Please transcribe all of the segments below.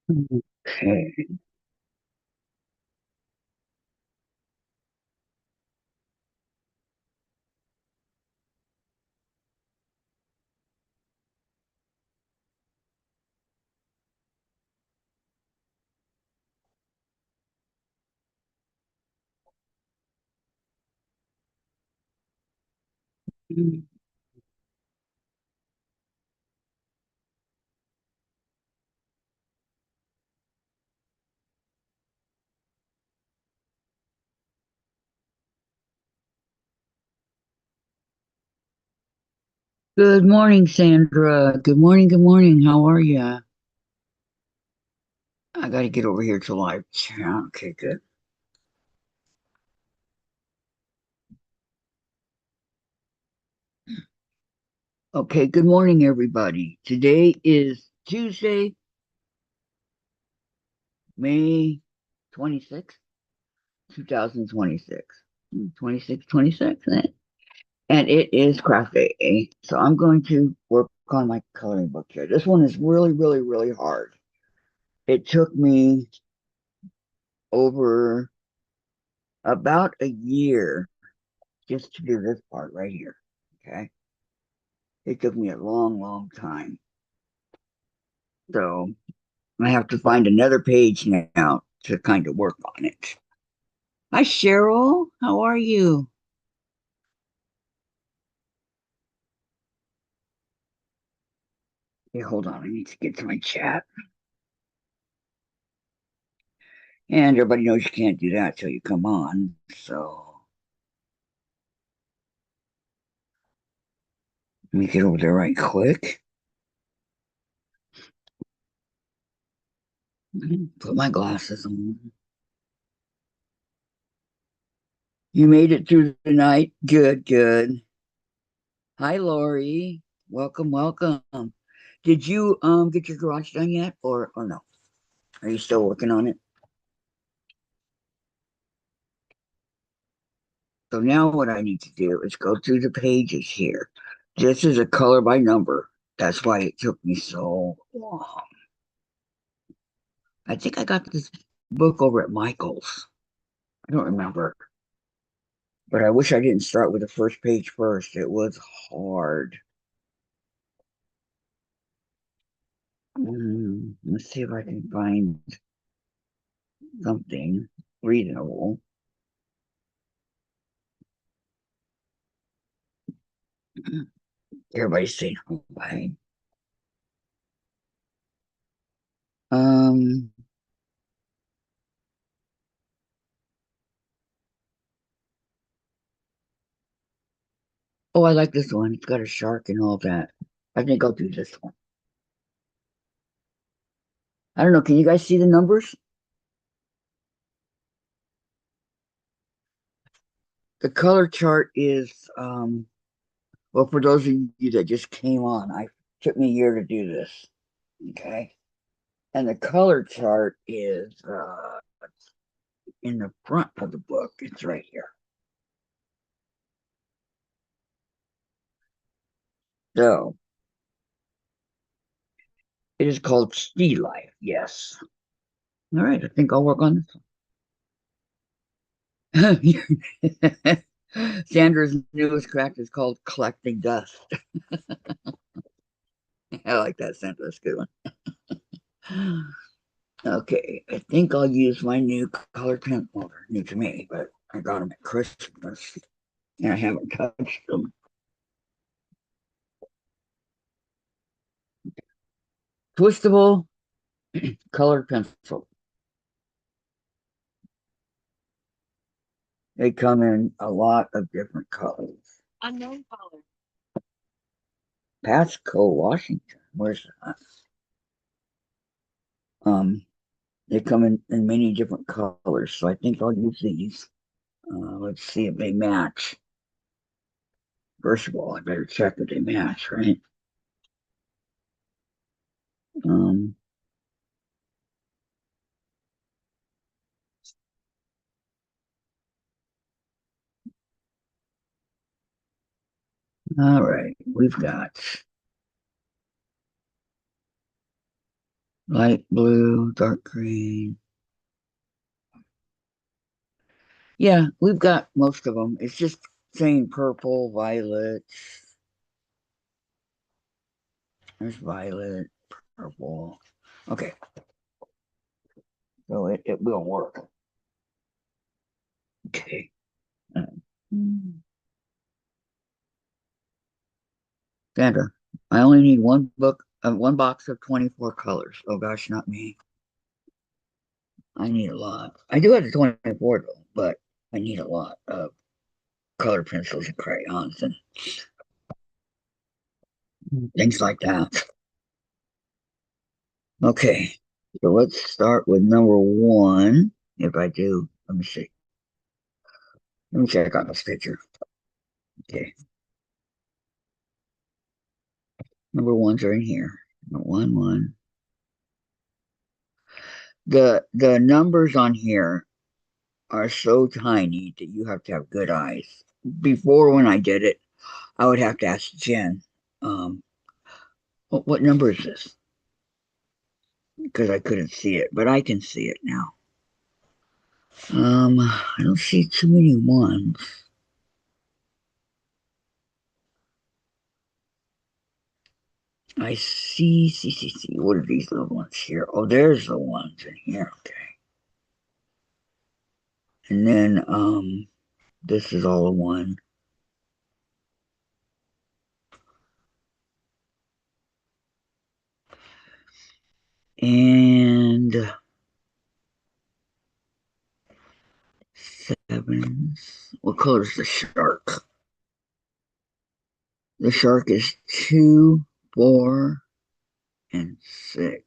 Okay. Good morning, Sandra. Good morning. Good morning. How are you? I got to get over here to live chat. Okay, good. Okay, good morning, everybody. Today is Tuesday, May 26th, 2026. 26, 26, eh? And it is craft day. So I'm going to work on my coloring book here. This one is really, really, really hard. It took me over about a year just to do this part right here. Okay. It took me a long, long time. So I have to find another page now to kind of work on it. Hi, Cheryl. How are you? Hey, hold on. I need to get to my chat. And everybody knows you can't do that till you come on. So let me get over there right quick. Put my glasses on. You made it through the night. Good, good. Hi, Lori. Welcome, welcome. Did you get your garage done yet, or no? Are you still working on it? So now what I need to do is go through the pages here. This is a color by number. That's why it took me so long. I think I got this book over at Michael's. I don't remember. But I wish I didn't start with the first page first. It was hard. Let's see if I can find something reasonable. Everybody's saying, "Okay." Um. Oh, I like this one. It's got a shark and all that. I think I'll do this one. I don't know. Can you guys see the numbers? The color chart is well, for those of you that just came on, I took me a year to do this. Okay. And the color chart is in the front of the book. It's right here. So it is called Sea Life. Yes. All right. I think I'll work on this one. Sandra's newest craft is called Collecting Dust. I like that, Sandra. That's a good one. Okay. I think I'll use my new colored pen. Well, they're new to me, but I got them at Christmas and I haven't touched them. Twistable colored pencil. They come in a lot of different colors. Unknown color. Pasco, Washington. Where's that? Um, they come in many different colors, so I think I'll use these. Let's see if they match. First of all, I better check that they match, right? Um, all right, we've got Light blue, dark green. Yeah, we've got most of them. It's just saying purple, violet. There's violet, purple. Okay, so it will work. Okay. Uh, Sandra, I only need one box of 24 colors. Oh gosh, not me. I need a lot. I do have the 24 though, but I need a lot of colored pencils and crayons and things like that. Okay, so let's start with number one. If I do, let me see. Let me check on this picture. Okay, number ones are in here. One. The numbers on here are so tiny that you have to have good eyes. Before, when I did it, I would have to ask Jen, um, what number is this? Because I couldn't see it, but I can see it now. I don't see too many ones. I see. What are these little ones here? Oh, there's the ones in here. Okay. And then, this is all a one. And sevens. What color is the shark? The shark is two, 4, and 6.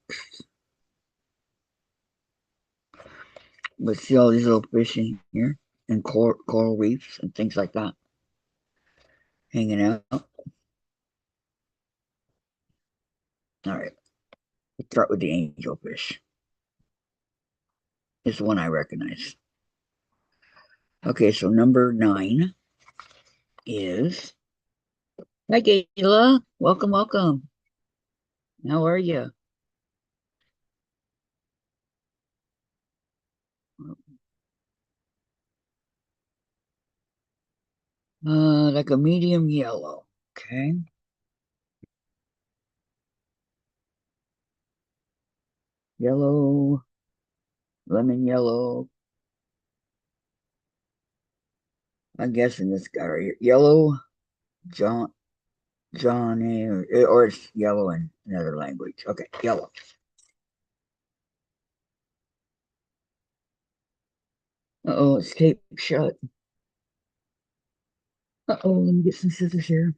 But see all these little fish in here and coral reefs and things like that hanging out. All right, let's start with the angelfish. It's the one I recognize. Okay, so number 9 is. Hi, Gayla. Welcome. How are you? Like a medium yellow. Okay. Yellow, lemon yellow. I'm guessing this guy right here. Yellow, John, Johnny, or it's yellow in another language. Okay, yellow. Uh-oh, it's taped shut. Uh-oh, let me get some scissors here.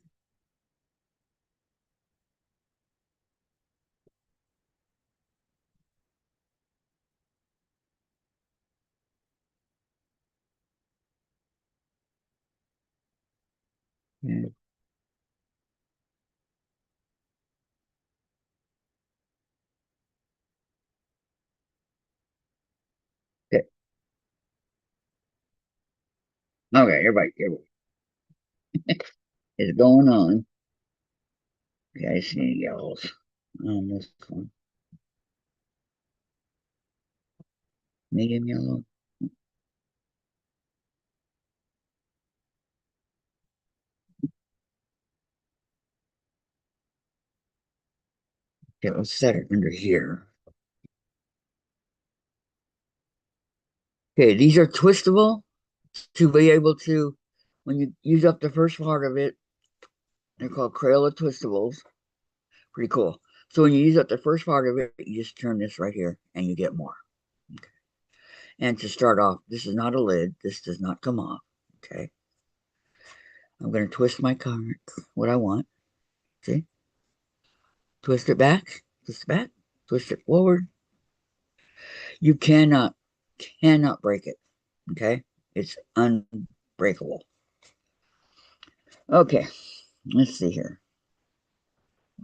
Yeah. Okay, okay, everybody. It's going on. Okay, I see yellows on this one. Medium yellow. Okay, let's set it under here. Okay, these are twistable to be able to, when you use up the first part of it, they're called Crayola Twistables. Pretty cool. So when you use up the first part of it, you just turn this right here and you get more. Okay. And to start off, this is not a lid. This does not come off. Okay. I'm going to twist my card, what I want. See? Twist it back, twist it forward. You cannot break it. Okay. It's unbreakable. Okay. Let's see here.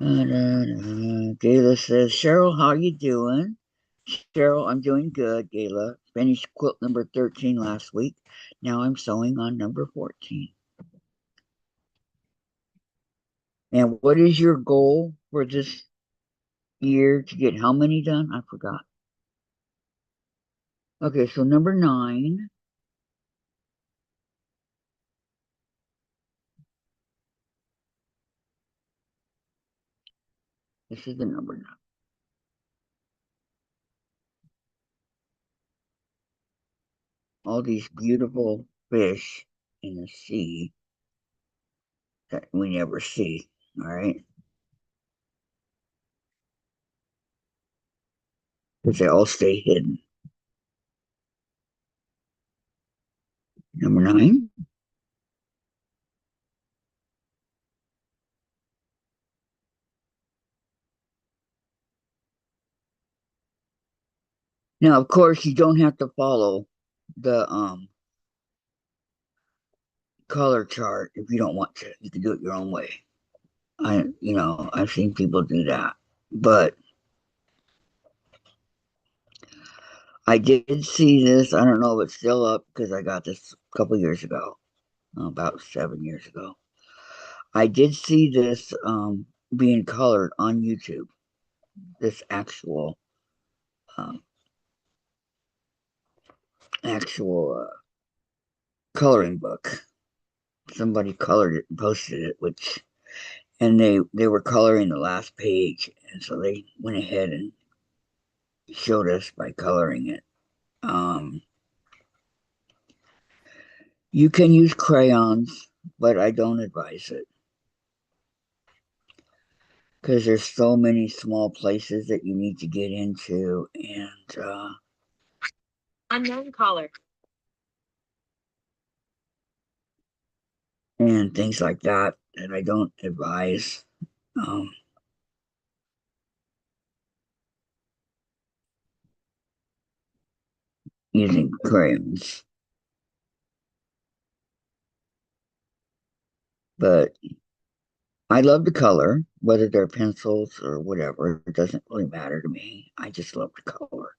Gayla says, Cheryl, how you doing? Cheryl, I'm doing good, Gayla. Finished quilt number 13 last week. Now I'm sewing on number 14. And what is your goal for this year to get how many done? I forgot. Okay, so number 9. This is the number 9. All these beautiful fish in the sea that we never see. All right, because they all stay hidden. Number 9. Now, of course, you don't have to follow the color chart if you don't want to. You can do it your own way. I've seen people do that, but I did see this. I don't know if it's still up because I got this a couple years ago, about 7 years ago. I did see this being colored on YouTube. This um, actual coloring book. Somebody colored it and posted it, which and they were coloring the last page, and so they went ahead and showed us by coloring it. Um, you can use crayons, but I don't advise it because there's so many small places that you need to get into, and unknown caller and things like that that I don't advise um, using crayons. But I love the color, whether they're pencils or whatever. It doesn't really matter to me. I just love the color.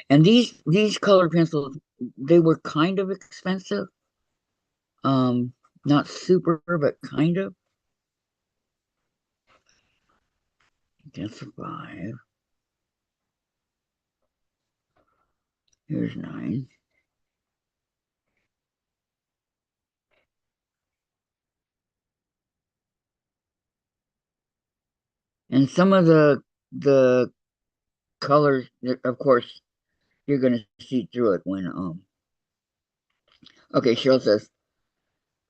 And these colored pencils, they were kind of expensive. Um, Not super, but kind of. That's a 5. Here's 9. And some of the colors, of course, you're gonna see through it when okay, Cheryl says,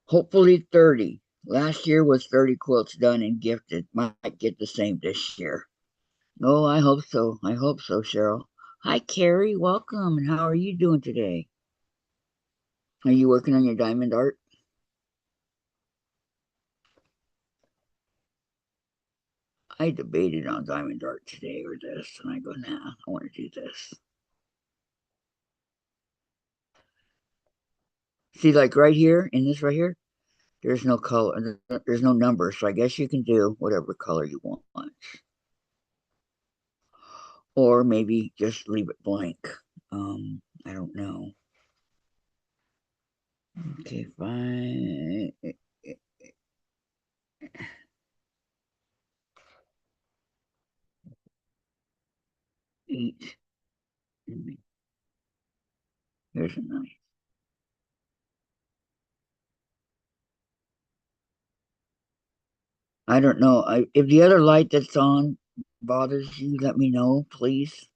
hopefully 30. Last year was 30 quilts done and gifted. Might get the same this year. Oh, I hope so. I hope so, Cheryl. Hi, Carrie. Welcome. And how are you doing today? Are you working on your diamond art? I debated on diamond art today or this, and I go, nah, I want to do this. See, like right here, in this right here, there's no color, there's no number, so I guess you can do whatever color you want. Or maybe just leave it blank. I don't know. Okay, fine. 8. Here's a 9. I don't know. If the other light that's on bothers you, let me know, please.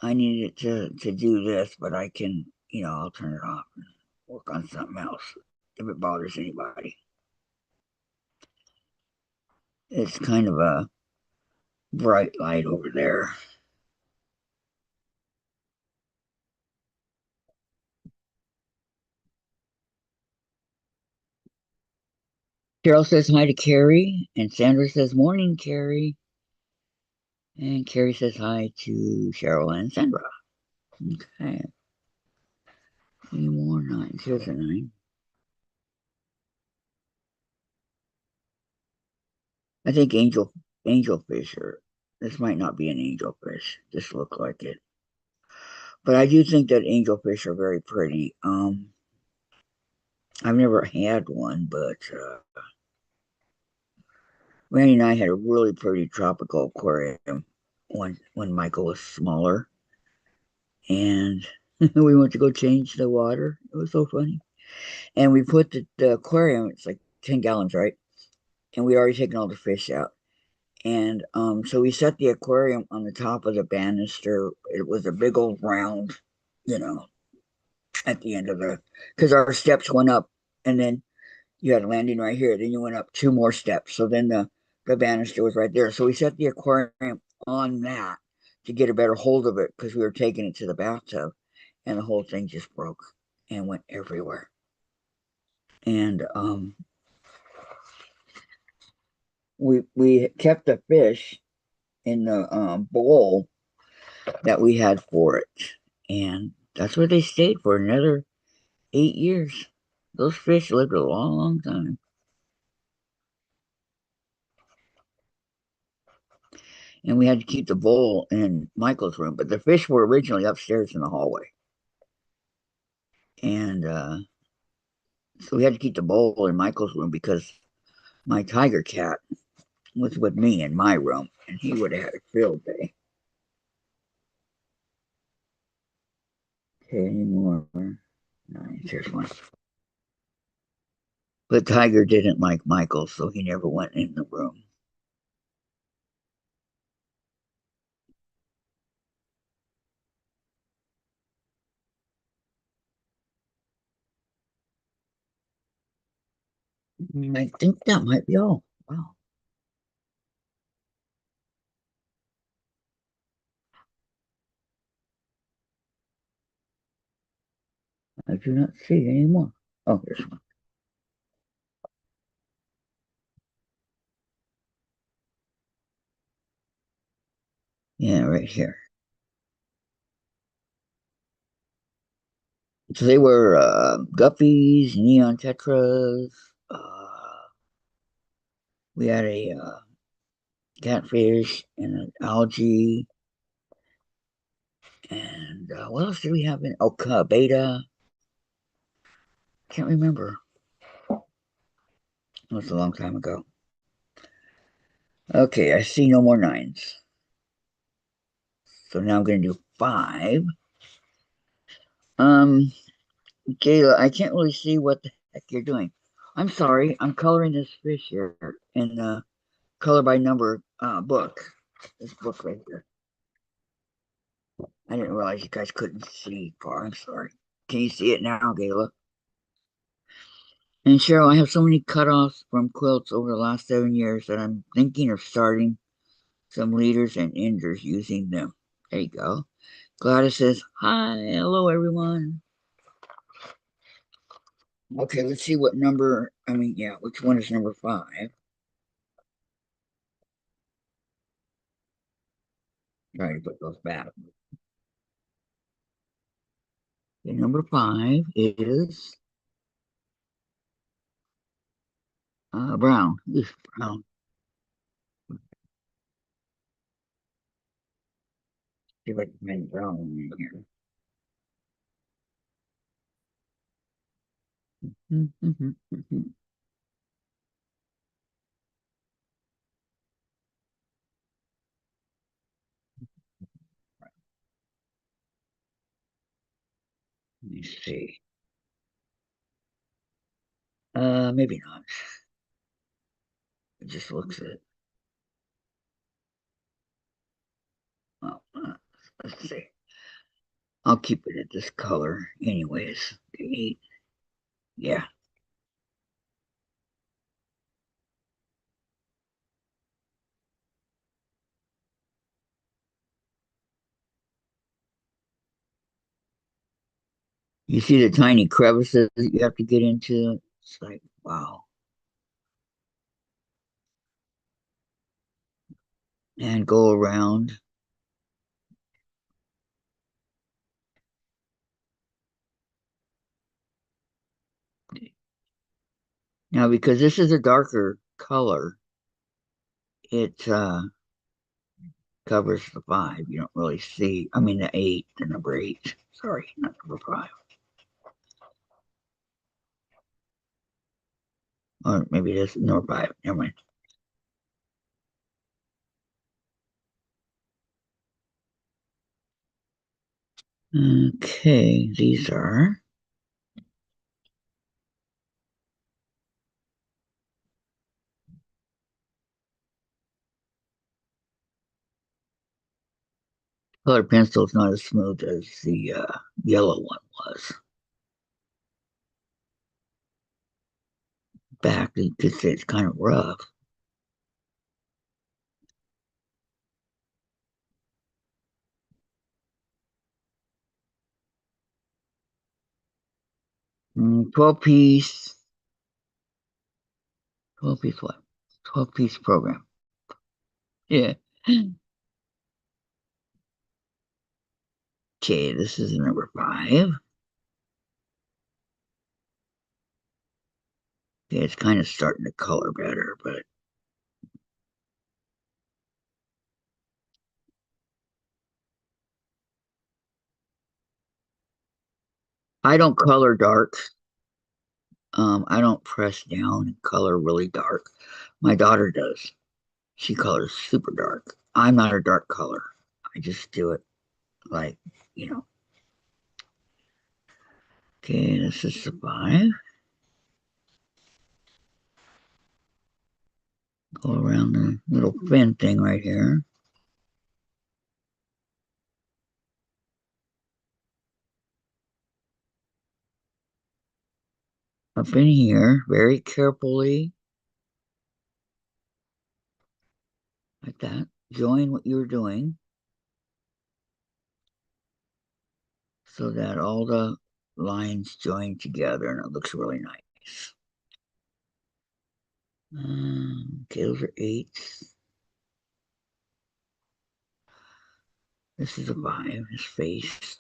I needed to do this, but I can, I'll turn it off and work on something else if it bothers anybody. It's kind of a bright light over there. Carol says hi to Carrie, and Sandra says morning, Carrie. And Carrie says hi to Cheryl and Sandra. Okay. 3 more 9s. Here's a 9. I think angelfish or this might not be an angelfish. This look like it. But I do think that angelfish are very pretty. I've never had one, but Randy and I had a really pretty tropical aquarium when Michael was smaller, and we went to go change the water. It was so funny. And we put the aquarium, it's like 10 gallons, right? And we already taken all the fish out. And so we set the aquarium on the top of the banister. It was a big old round, you know, at the end of the, because our steps went up, and then you had a landing right here. Then you went up two more steps. So then the banister was right there. So we set the aquarium on that to get a better hold of it because we were taking it to the bathtub, and the whole thing just broke and went everywhere. And we kept the fish in the bowl that we had for it, and that's where they stayed for another 8 years. Those fish lived a long, long time. And we had to keep the bowl in Michael's room, but the fish were originally upstairs in the hallway. And so we had to keep the bowl in Michael's room because my tiger cat was with me in my room, and he would have had a field day. Okay, any more? Nice, here's one. But Tiger didn't like Michael, so he never went in the room. I think that might be all. Wow, I do not see any more. Oh, here's one. Yeah, right here. So they were guppies, neon tetras. We had a catfish and an algae. And what else did we have in? Oh, beta. Can't remember. It was a long time ago. Okay, I see no more nines. So now I'm going to do five. Um, Kayla, I can't really see what the heck you're doing. I'm sorry. I'm coloring this fish here in the color by number book. This book right here. I didn't realize you guys couldn't see far. I'm sorry. Can you see it now, Gayla? And Cheryl, I have so many cutoffs from quilts over the last 7 years that I'm thinking of starting some leaders and enders using them. There you go. Gladys says, hi, hello, everyone. Okay, let's see what number, yeah, which one is number five? Try to put those back. Okay, number five is brown. Oof, brown. See if I can find brown in here. Let me see. Maybe not. It just looks at. Well, let's see. I'll keep it at this color, anyways. Eight. Yeah. You see the tiny crevices that you have to get into? It's like, wow. And go around. Now, because this is a darker color, it covers the five. You don't really see, the eight, the number eight. Sorry, not number five. Or maybe it is number five. Never mind. Okay, these are colored pencil is not as smooth as the yellow one was. Back, you could say it's kind of rough. 12 piece, 12 piece what? 12-piece program. Yeah. Okay, this is number 5. Okay, it's kind of starting to color better, but I don't color dark. I don't press down and color really dark. My daughter does. She colors super dark. I'm not a dark color. I just do it like, you know. Okay, this is the 5. Go around the little fin thing right here. Up in here, very carefully, like that. Join what you're doing so that all the lines join together and it looks really nice. Okay, those are 8s. This is a 5, his face.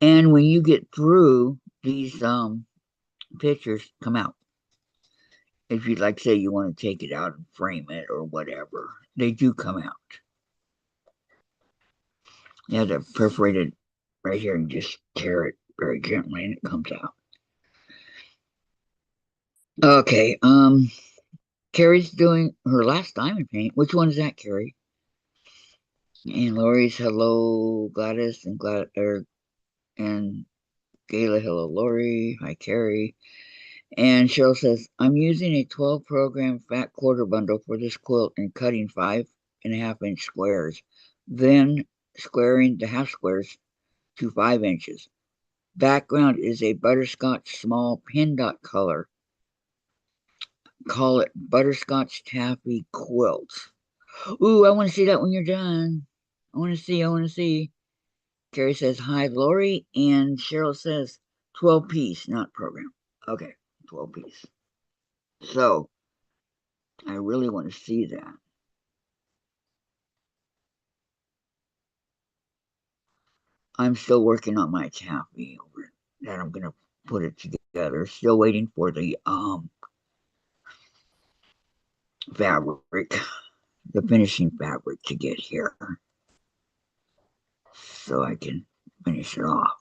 And when you get through, these pictures come out. If you'd like, say you want to take it out and frame it or whatever, they do come out. You have to perforate it right here and just tear it very gently and it comes out. Okay, Carrie's doing her last diamond paint. Which one is that, Carrie? And Lori's hello, Gladys, and and Gayla, hello, Lori. Hi, Carrie. And Cheryl says, I'm using a 12 program fat quarter bundle for this quilt and cutting 5.5-inch squares, then squaring the half squares to 5 inches. Background is a butterscotch small pin dot color. Call it butterscotch taffy quilt. Ooh, I want to see that when you're done. I want to see. Carrie says, hi, Lori. And Cheryl says, 12 piece, not program. Okay, 12 piece. So I really want to see that. I'm still working on my taffy over that. I'm gonna put it together. Still waiting for the fabric, the finishing fabric to get here, so I can finish it off.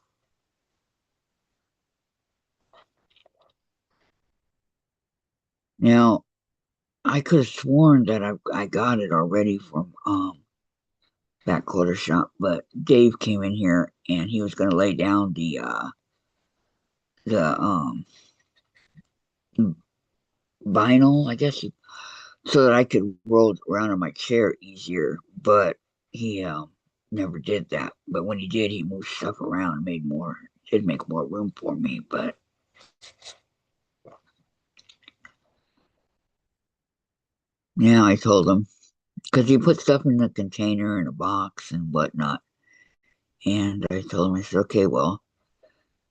Now I could have sworn that I got it already from that quarter shop, but Dave came in here and he was gonna lay down the vinyl, I guess, so that I could roll it around in my chair easier. But he never did that. But when he did, he moved stuff around and made more. Did make more room for me. But yeah, I told him because he put stuff in the container in a box and whatnot. And I told him, I said, okay, well,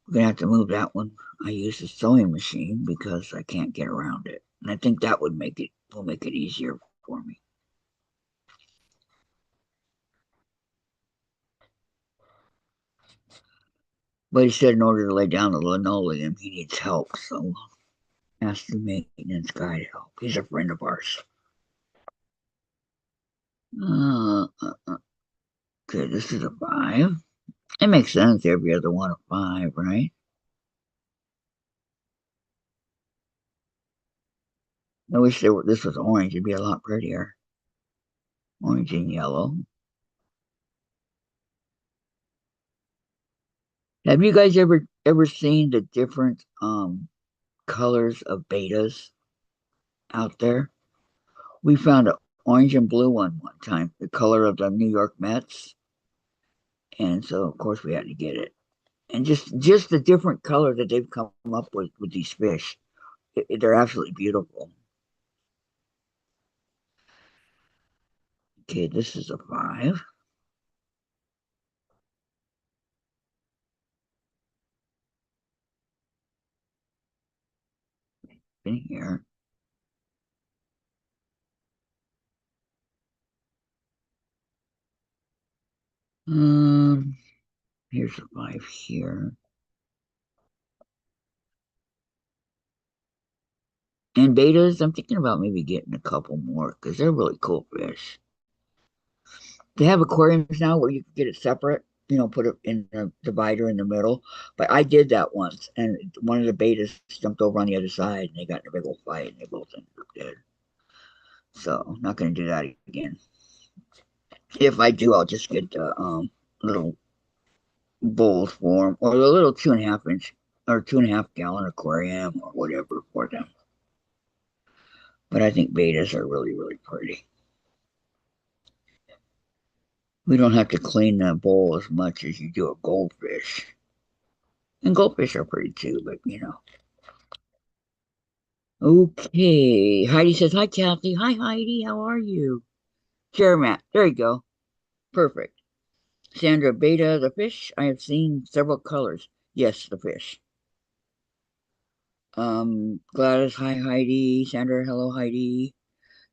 we're gonna have to move that one. I use a sewing machine because I can't get around it, and I think that will make it easier for me. But he said in order to lay down the linoleum, he needs help. So ask the maintenance guy to help. He's a friend of ours. Okay, this is a 5. It makes sense. Every other one a 5, right? I wish this was orange. It'd be a lot prettier. Orange and yellow. Have you guys ever seen the different colors of betas out there? We found an orange and blue one time, the color of the New York Mets, and so of course we had to get it. And just the different color that they've come up with these fish, they're absolutely beautiful. Okay, this is a 5 in here. Um, Here's a 5 here. And betas, I'm thinking about maybe getting a couple more because they're really cool fish. They have aquariums now where you can get it separate, put it in a divider in the middle. But I did that once, and one of the betas jumped over on the other side, and they got in a big old fight, and they both ended up dead. So, not going to do that again. If I do, I'll just get the little bowls for them, or the little 2.5 inch or 2.5 gallon aquarium, or whatever for them. But I think betas are really, really pretty. We don't have to clean the bowl as much as you do a goldfish. And goldfish are pretty too, but Okay. Heidi says, Hi, Kathy. Hi, Heidi. How are you? Sure, Matt. There you go. Perfect. Sandra, beta, the fish. I have seen several colors. Yes, the fish. Gladys, hi, Heidi. Sandra, hello, Heidi.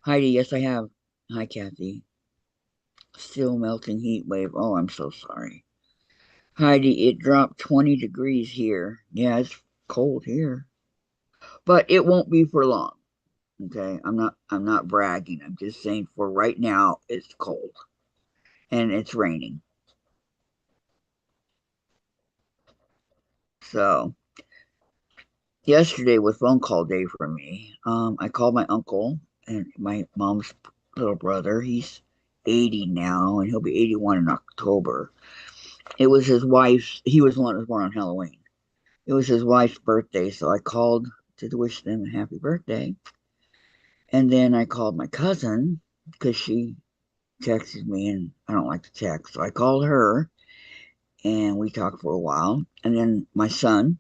Heidi, yes, I have. Hi, Kathy. Still melting heat wave. Oh, I'm so sorry. Heidi, it dropped 20 degrees here. Yeah, it's cold here. But it won't be for long. Okay. I'm not bragging. I'm just saying for right now it's cold and it's raining. So yesterday was phone call day for me. I called my uncle and my mom's little brother. He's 80 now and he'll be 81 in October. It was his wife's, he was the one that was born on Halloween. It was his wife's birthday, so I called to wish them a happy birthday. And then I called my cousin because she texted me and I don't like to text. So I called her and we talked for a while. And then my son,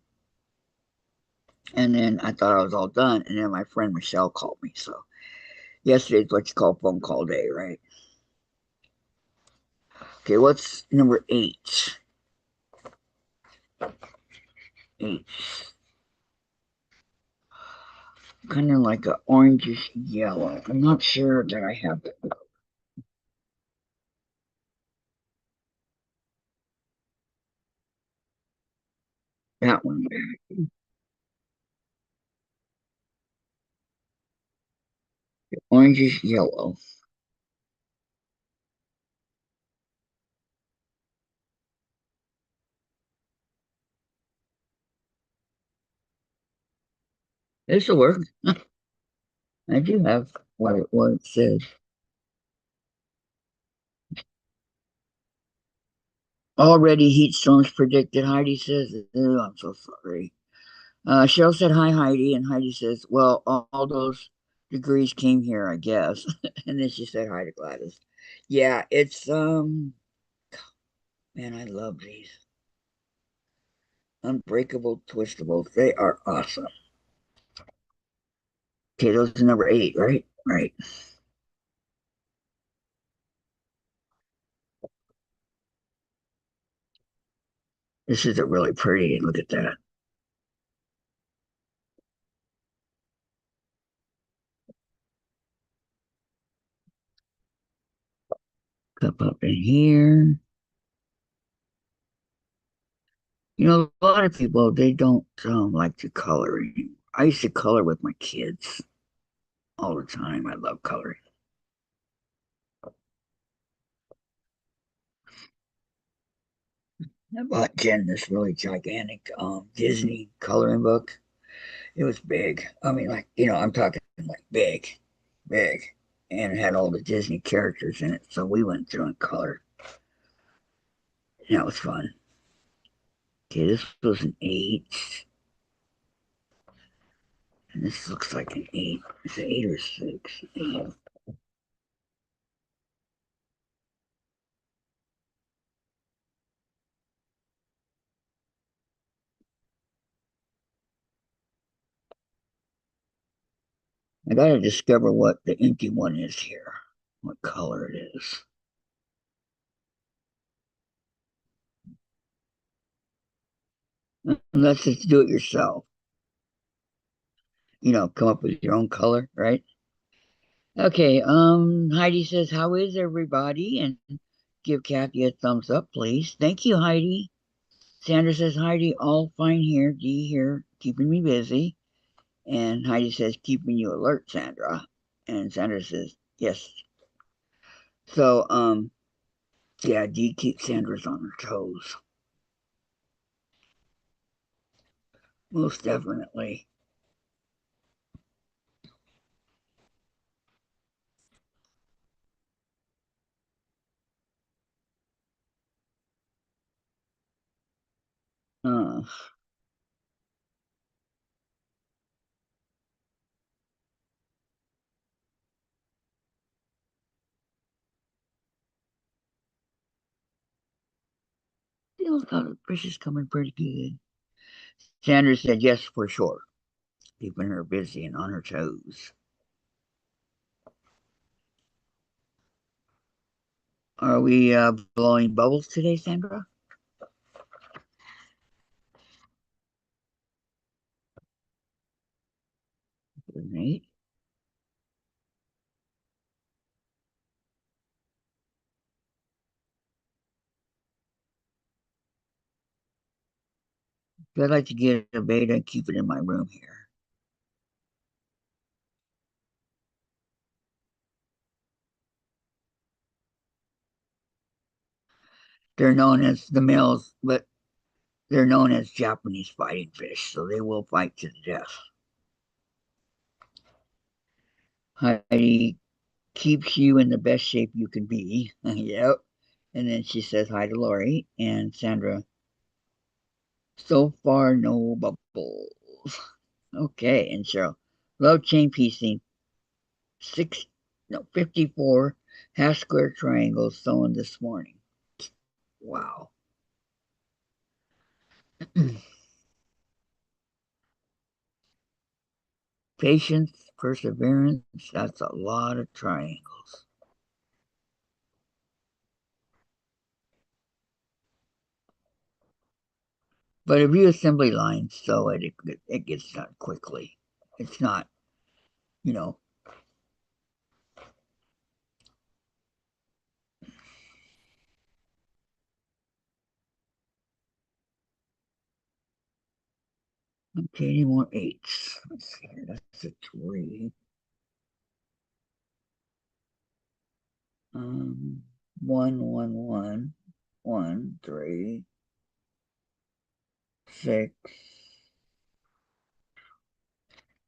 and then I thought I was all done. And then my friend Michelle called me. So yesterday's what you call phone call day, right? Okay, what's number 8? 8. Kind of like an orangish yellow. I'm not sure that I have that one. Orangish yellow. This will work. I do have what it says. Already heat storms predicted. Heidi says, "Oh, I'm so sorry." Cheryl said, Hi, Heidi. And Heidi says, Well, all those degrees came here, I guess. And then she said hi to Gladys. Yeah, it's, man, I love these. Unbreakable Twistables. They are awesome. Okay, those are number 8, right? Right. This is a really pretty. Look at that. Cup up in here. A lot of people, they don't like to color. I used to color with my kids all the time. I love coloring. I bought Jen this really gigantic Disney coloring book. It was big. I mean, like, I'm talking like big, big. And it had all the Disney characters in it. So we went through and colored. And that was fun. Okay, this was an 8. And this looks like an 8. It's an 8 or 6. 8. I gotta discover what the empty one is here. What color it is. And let's just do it yourself. Come up with your own color, right? Okay, Heidi says, how is everybody? And give Kathy a thumbs up, please. Thank you, Heidi. Sandra says, Heidi, all fine here. Dee here, keeping me busy. And Heidi says, keeping you alert, Sandra. And Sandra says, yes. So, yeah, Dee keeps Sandra's on her toes. Most definitely. Uh, Still thought the fish is coming pretty good. Sandra said, yes, for sure. Keeping her busy and on her toes. Are we blowing bubbles today, Sandra? Right. I'd like to get a beta and keep it in my room here. They're known as the males, but they're known as Japanese fighting fish, so they will fight to the death. Heidi keeps you in the best shape you can be. Yep. And then she says hi to Lori and Sandra. So far, no bubbles. Okay, and Cheryl. Love chain piecing. Six, no, 54 half square triangles sewn this morning. Wow. Patience, perseverance, that's a lot of triangles. But if you assembly line sew it gets done quickly. It's not, you know, okay, any more 8s. Let's see here. That's a 3. Um, 1, 3, 6.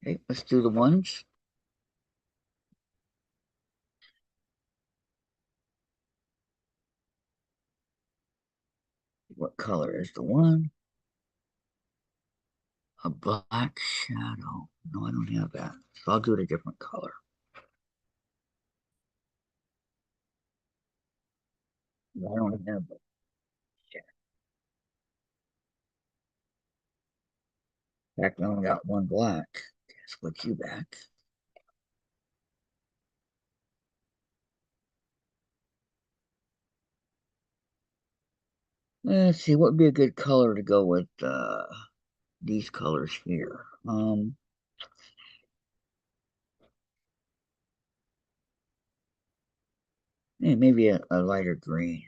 Okay, let's do the ones. What color is the one? A black shadow. No, I don't have that. So I'll do it a different color. I don't have it. In fact, I only got one black. Split you back. Let's see, what would be a good color to go with these colors here? Maybe a lighter green.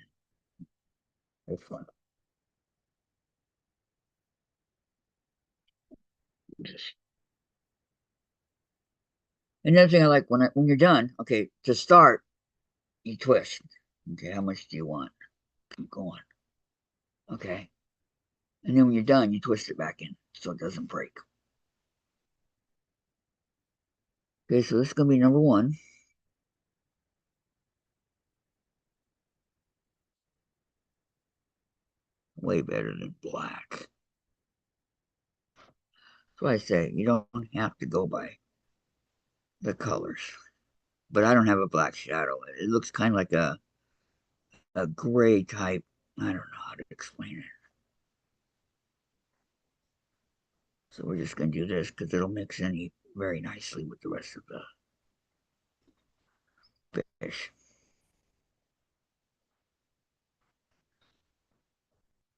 This one. Just another thing I like when you're done. Okay, to start, you twist. Okay, how much do you want? Keep going. Okay, and then when you're done, you twist it back in so it doesn't break. Okay, so this is gonna be number one. Way better than black. That's why I say you don't have to go by the colors. But I don't have a black shadow. It looks kind of like a gray type. I don't know how to explain it. So we're just going to do this because it'll mix in very nicely with the rest of the fish.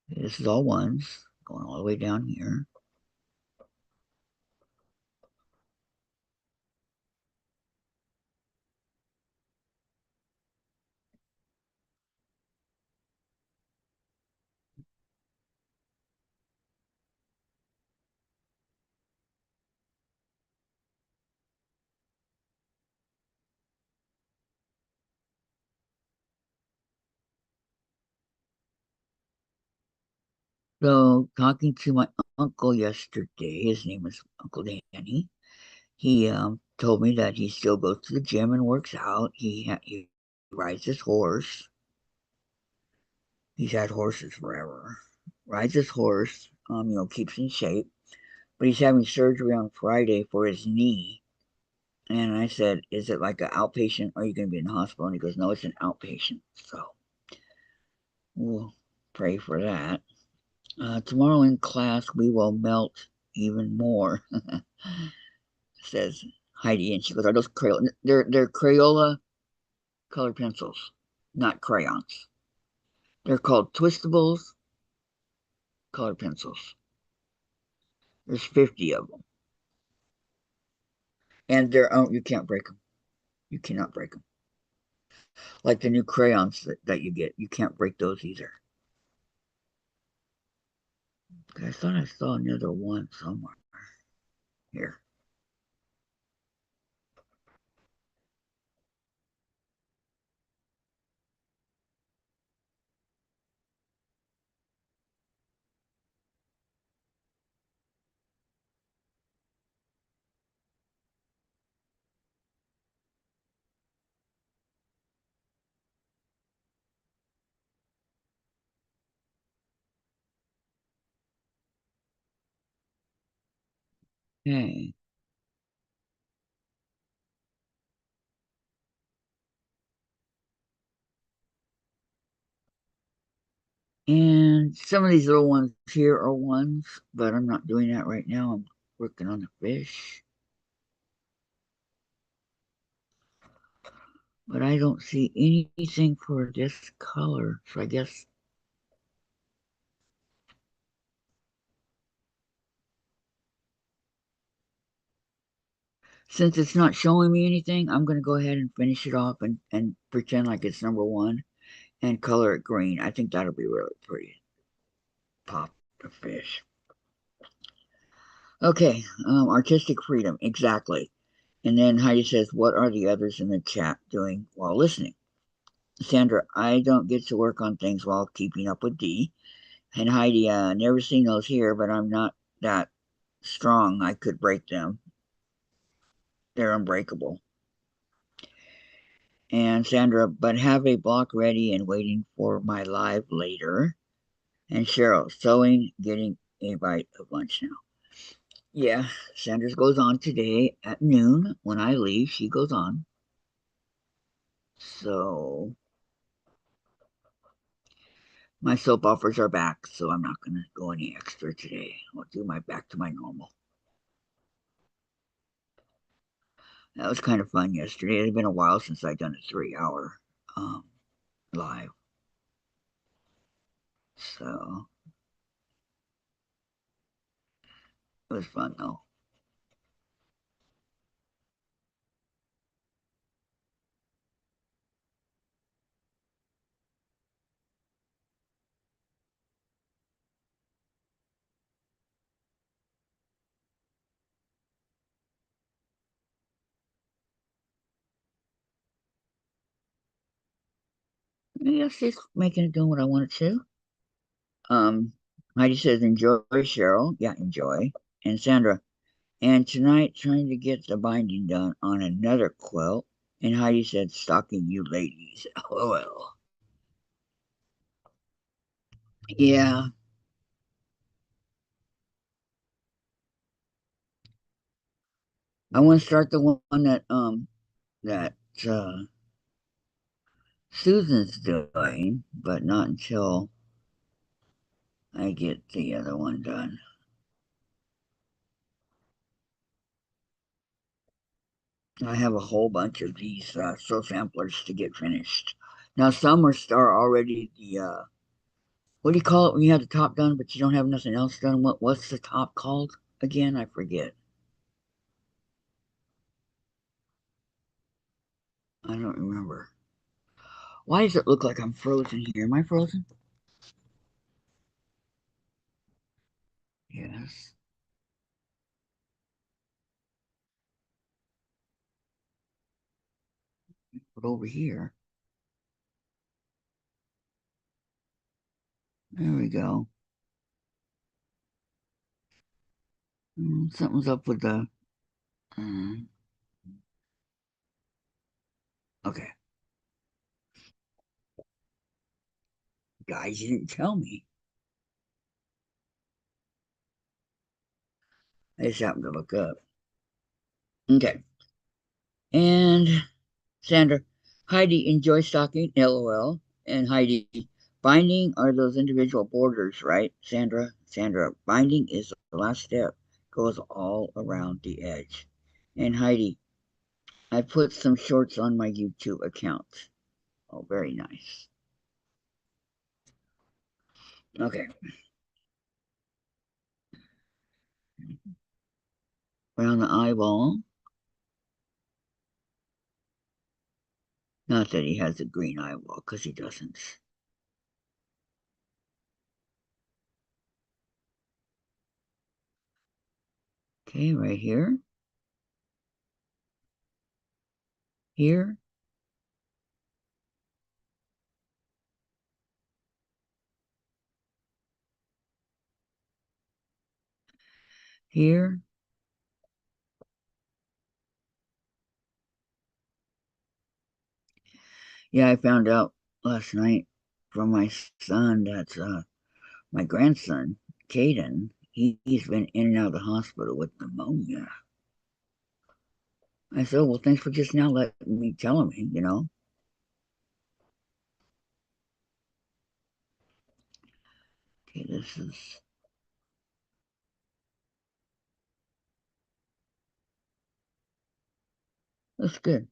This is all ones going all the way down here. So talking to my uncle yesterday, his name is Uncle Danny. He told me that he still goes to the gym and works out. He rides his horse. He's had horses forever. Rides his horse. Keeps in shape. But he's having surgery on Friday for his knee. And I said, "Is it like an outpatient? Or are you going to be in the hospital?" And he goes, "No, it's an outpatient." So we'll pray for that. Tomorrow in class, we will melt even more, says Heidi. And she goes, "Are those Crayola? They're Crayola colored pencils, not crayons. They're called Twistables colored pencils. There's 50 of them. And you can't break them. You cannot break them. Like the new crayons that you get, you can't break those either. I thought I saw another one somewhere here. Okay. And some of these little ones here are ones, but I'm not doing that right now. I'm working on the fish. But I don't see anything for this color. So I guess since it's not showing me anything, I'm going to go ahead and finish it off and pretend like it's number one and color it green. I think that'll be really pretty. Pop the fish. Okay, artistic freedom, exactly. And then Heidi says, "What are the others in the chat doing while listening?" Sandra, I don't get to work on things while keeping up with D. And Heidi, never seen those here, but I'm not that strong. I could break them. They're unbreakable. And Sandra, but have a block ready and waiting for my live later. And Cheryl, sewing, getting a bite of lunch now. Yeah, Sandra's goes on today at noon. When I leave, she goes on. So my soap offers are back, so I'm not going to go any extra today. I'll do my back to my normal. That was kind of fun yesterday. It had been a while since I'd done a 3 hour um, live. So it was fun though. Yes, just making it doing what I wanted to. Um, Heidi says, "Enjoy, Cheryl." Yeah, enjoy. And Sandra, And tonight, trying to get the binding done on another quilt. And Heidi said, "Stalking you ladies." LOL. Yeah, I want to start the one that Susan's doing, but not until I get the other one done. I have a whole bunch of these soul samplers to get finished. Now some are already the what do you call it when you have the top done but you don't have nothing else done? What's the top called again? I forget. I don't remember. Why does it look like I'm frozen here? Am I frozen? Yes. But over here. There we go. Something's up with the. Um, okay, guys, you didn't tell me. I just happened to look up. Okay, and Sandra, Heidi, enjoy stocking. LOL. And Heidi, binding are those individual borders, right? Sandra, binding is the last step. Goes all around the edge. And Heidi, I put some shorts on my YouTube account. Oh, very nice. Okay. Around the eyeball. Not that he has a green eyeball, because he doesn't. Okay, right here. Here. Here. Yeah, I found out last night from my son that my grandson, Caden, he's been in and out of the hospital with pneumonia. I said, well, thanks for just now letting me tell me. Okay, that's good.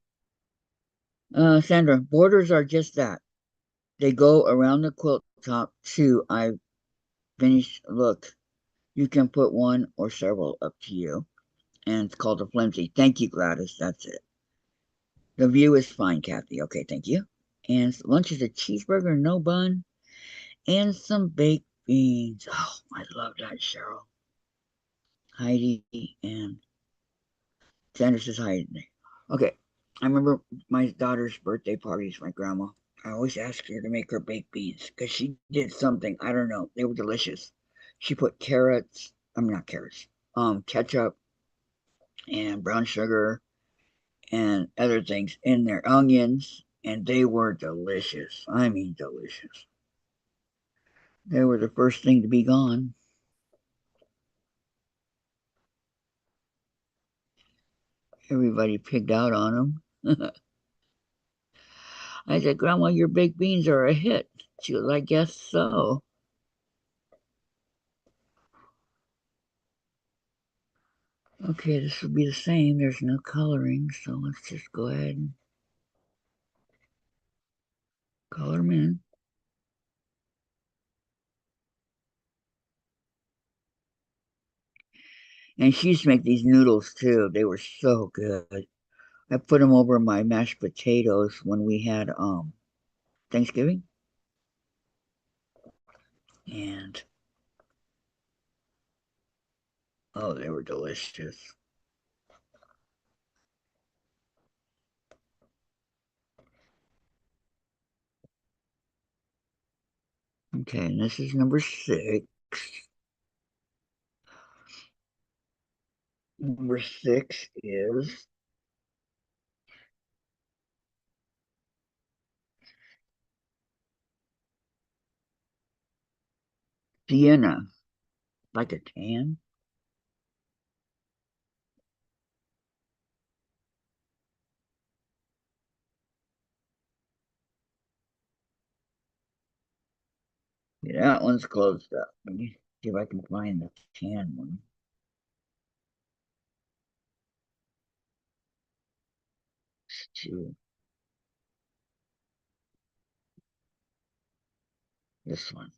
Sandra, borders are just that. They go around the quilt top too. I finished. Look, you can put one or several up to you. And it's called a flimsy. Thank you, Gladys. That's it. The view is fine, Kathy. Okay, thank you. And lunch is a cheeseburger, no bun, and some baked beans. Oh, I love that, Cheryl. Heidi and Sandra says Heidi. Okay, I remember my daughter's birthday parties, my grandma. I always asked her to make her baked beans because she did something. I don't know. They were delicious. She put carrots, I'm not carrots, ketchup and brown sugar and other things in their onions, and they were delicious. I mean, delicious. They were the first thing to be gone. Everybody pigged out on them. I said, Grandma, your baked beans are a hit. She goes, I guess so. Okay, this will be the same. There's no coloring, so let's just go ahead and color them in. And she used to make these noodles too. They were so good. I put them over my mashed potatoes when we had Thanksgiving, and oh, they were delicious. Okay, and this is number 6. Number 6 is sienna, like a tan. Yeah, that one's closed up. Let me see if I can find the tan one. To this one.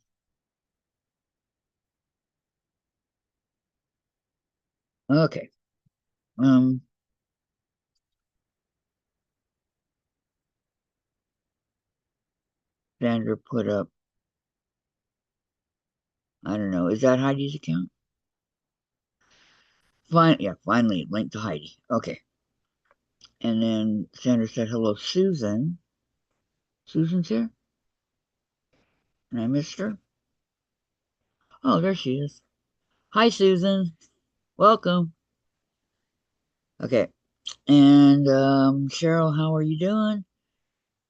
Okay. Um, Sandra put up, I don't know, is that Heidi's account? Fine, yeah, finally, link to Heidi. Okay. And then Sandra said, hello, Susan. Susan's here? And I missed her? Oh, there she is. Hi, Susan. Welcome. Okay. And Cheryl, how are you doing?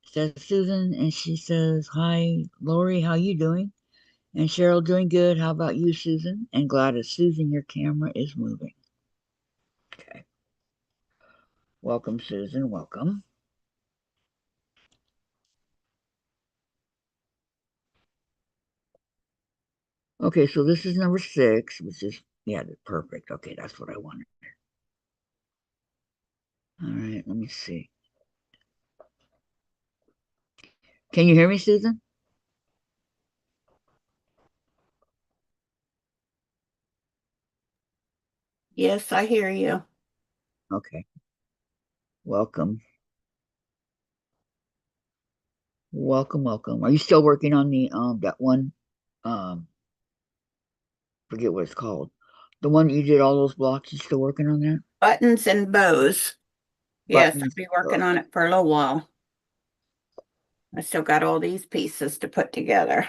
Says Susan, and she says, hi, Lori, how you doing? And Cheryl, doing good. How about you, Susan? And Gladys, Susan, your camera is moving. Okay. Welcome, Susan. Welcome. Okay, so this is number 6, which is, yeah, perfect. Okay, that's what I wanted. All right, let me see. Can you hear me, Susan? Yes, I hear you. Okay. Welcome. Welcome, welcome. Are you still working on the that one um forget what it's called. The one you did all those blocks, you still working on that? Buttons and bows. Yes, I'll Buttons. be working on it for a little while. I still got all these pieces to put together.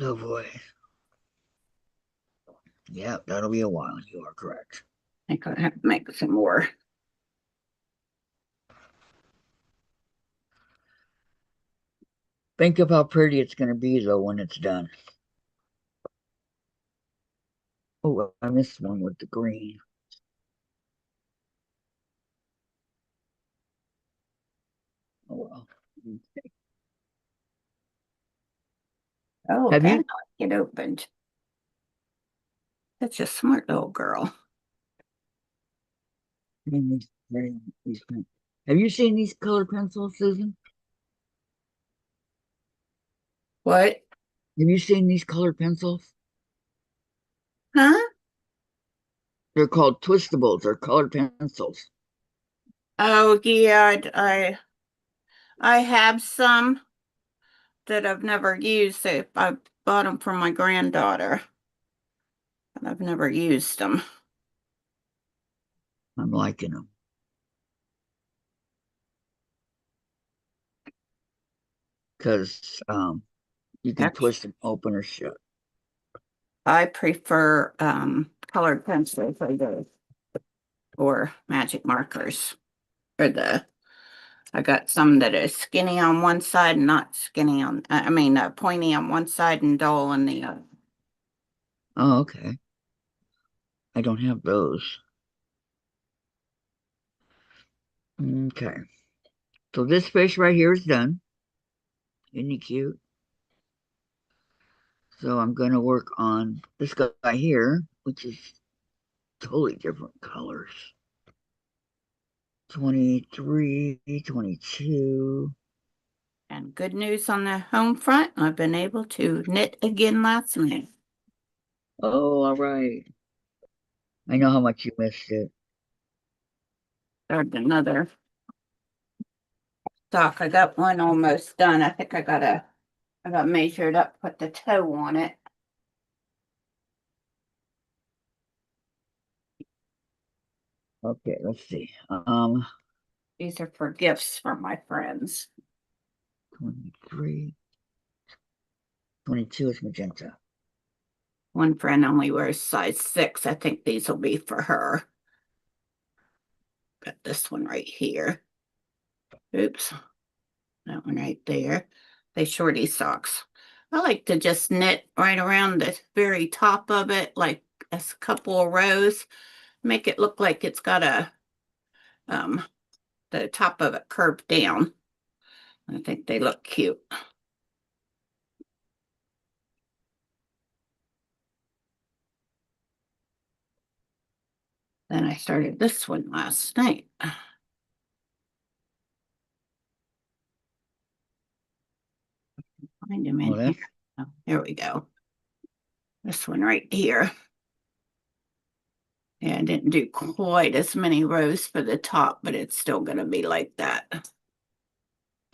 Oh boy. Yeah, that'll be a while. You are correct. I think I have to make some more. Think of how pretty it's gonna be though when it's done. Oh, I missed one with the green. Oh well. Oh, Have okay, you it opened. That's a smart little girl. seen have you seen these colored pencils, Susan? What? Have you seen these colored pencils? Huh? They're called twistables. They're colored pencils. Oh, yeah, I have some that I've never used. I bought them for my granddaughter, but I've never used them. I'm liking them because you can Actually, twist them open or shut. I prefer colored pencils I do, or magic markers. Or I got some that is skinny on one side and not skinny on, I mean, pointy on one side and dull on the other. Oh, okay. I don't have those. Okay. So this fish right here is done. Isn't he cute? So I'm going to work on this guy here, which is totally different colors. 23, 22. And good news on the home front, I've been able to knit again last night. Oh, all right. I know how much you missed it. There's another sock. I got one almost done. I think I got measured up, put the toe on it. Okay, let's see. These are for gifts from my friends. 23, 22 is magenta. One friend only wears size 6. I think these will be for her. this one right here. Oops. That one right there. They shorty socks. I like to just knit right around the very top of it, like a couple of rows. Make it look like it's got um the top of it curved down. I think they look cute. Then I started this one last night. Find him in Well, here. that's Oh, here we go. This one right here. Yeah, I didn't do quite as many rows for the top, but it's still going to be like that.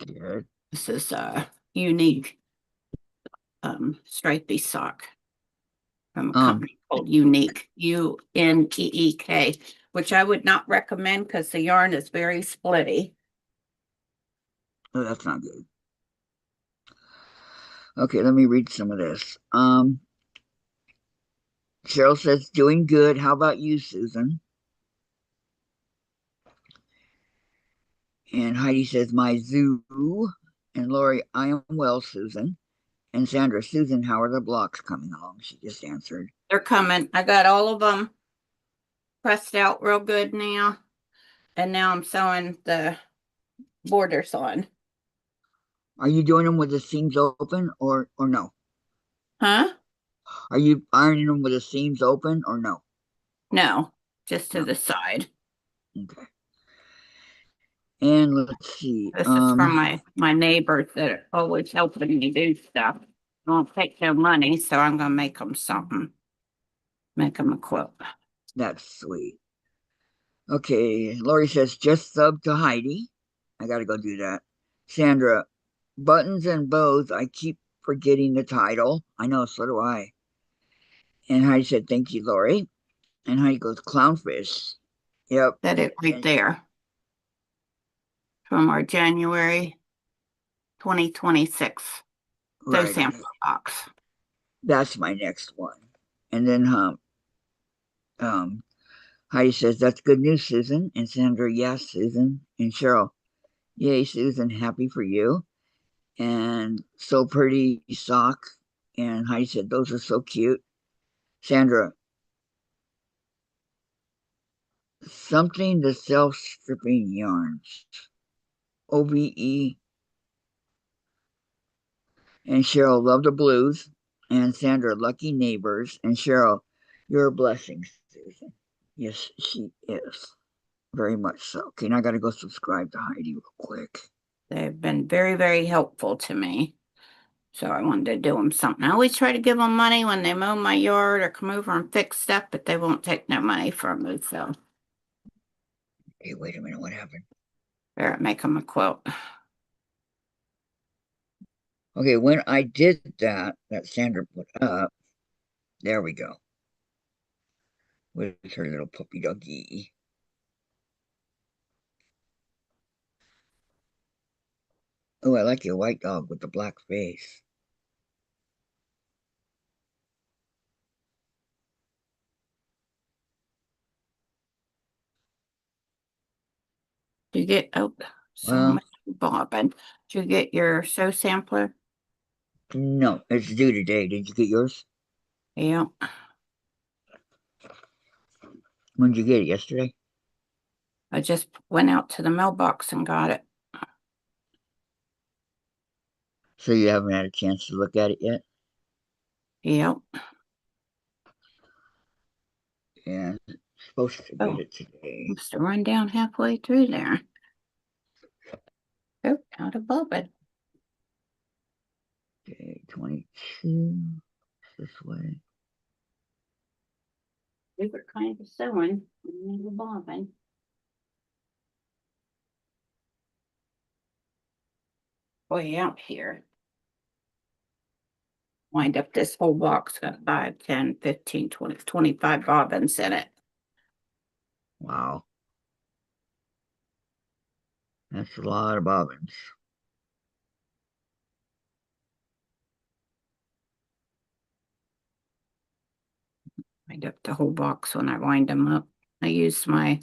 good. This is a unique stripy sock from a company called Unique, Uneek, which I would not recommend because the yarn is very splitty. Oh, that's not good. Okay, let me read some of this. Cheryl says, doing good. How about you, Susan? And Heidi says, my zoo. And Lori, I am well, Susan. And Sandra, Susan, how are the blocks coming along? She just answered. They're coming. I got all of them pressed out real good now. And now I'm sewing the borders on. Are you doing them with the seams open or no? Huh? Are you ironing them with the seams open or no? No, just to No. the side. Okay. And let's see. This is from my neighbors that are always helping me do stuff. I won't take their money, so I'm gonna make them something. Make them a quilt. That's sweet. Okay. Lori says, just sub to Heidi. I gotta go do that. Sandra, buttons and bows. I keep forgetting the title. I know, so do I. And Heidi said, thank you, Lori. And Heidi goes, clownfish. Yep. That it right And there from our January 2026 sew right. sample box. That's my next one. And then um Heidi says, that's good news, Susan. And Sandra, yes, Susan. And Cheryl, yay, Susan, happy for you. And so pretty sock. And Heidi said, those are so cute. Sandra, something to self stripping yarns. OBE. And Cheryl, love the blues. And Sandra, lucky neighbors. And Cheryl, you're a blessing, Susan. Yes, she is. Very much so. Okay, now I got to go subscribe to Heidi real quick. They've been very, very helpful to me. So I wanted to do them something. I always try to give them money when they mow my yard or come over and fix stuff, but they won't take no money from me. So Hey, wait a minute. What happened? there, make them a quilt. Okay, when I did that Sandra put up, there we go. With her little puppy doggy. Oh, I like your white dog with the black face. Do you get, oh, so Well, much bobbing. Did you get your sew sampler? no, it's due today. Did you get yours? Yeah, When did you get it? Yesterday? I just went out to the mailbox and got it. So you haven't had a chance to look at it yet? Yep. Yeah, supposed to get Oh, it today. must have run down halfway through there. Oh, out of bobbin. Okay, 22. This way. We were kind of sewing and the bobbin. Way out here. Wind up this whole box got 5, 10, 15, 20, 25 bobbins in it. Wow. That's a lot of bobbins. Wind up the whole box when I wind them up. I use my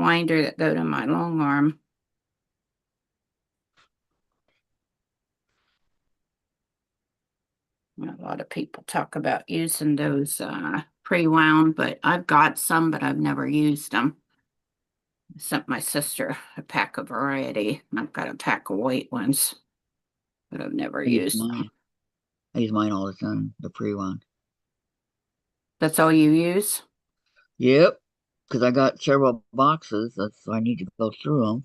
winder that go to my long arm. A lot of people talk about using those pre-wound, but I've got some, but I've never used them. I sent my sister a pack of variety. I've got a pack of white ones, but I've never I use used them. mine. I use mine all the time, the pre-one. That's all you use? Yep, because I got several boxes. That's I need to go through them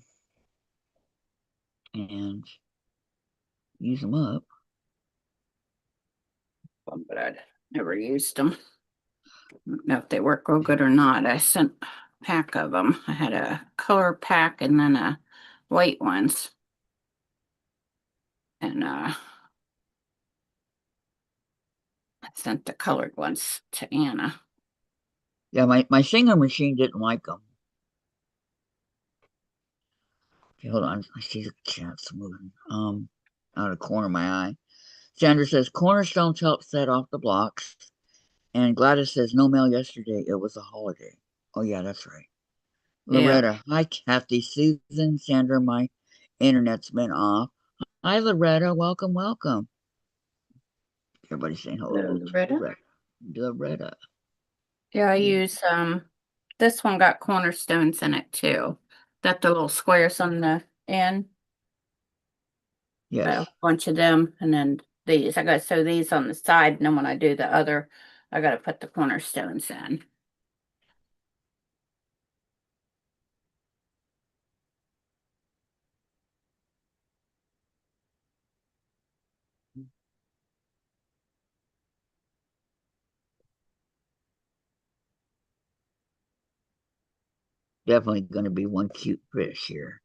and use them up. But I'd never used them. I don't know if they work real good or not. I sent a pack of them. I had a color pack and then a white ones. And I sent the colored ones to Anna. Yeah, my singer machine didn't like them. Okay, hold on. I see the cats moving. Out of the corner of my eye. Sandra says cornerstones help set off the blocks, and Gladys says no mail yesterday. It was a holiday. Oh yeah, that's right. Yeah. Loretta, hi Kathy, Susan, Sandra. My internet's been off. Hi Loretta, welcome, welcome. Everybody's saying hello to Loretta? Loretta. Yeah, I use this one got cornerstones in it too. Got the little squares on the end. Yes, A bunch of them, and then these. I gotta sew these on the side, and then when I do the other, I gotta put the cornerstones in. definitely going to be one cute fish here.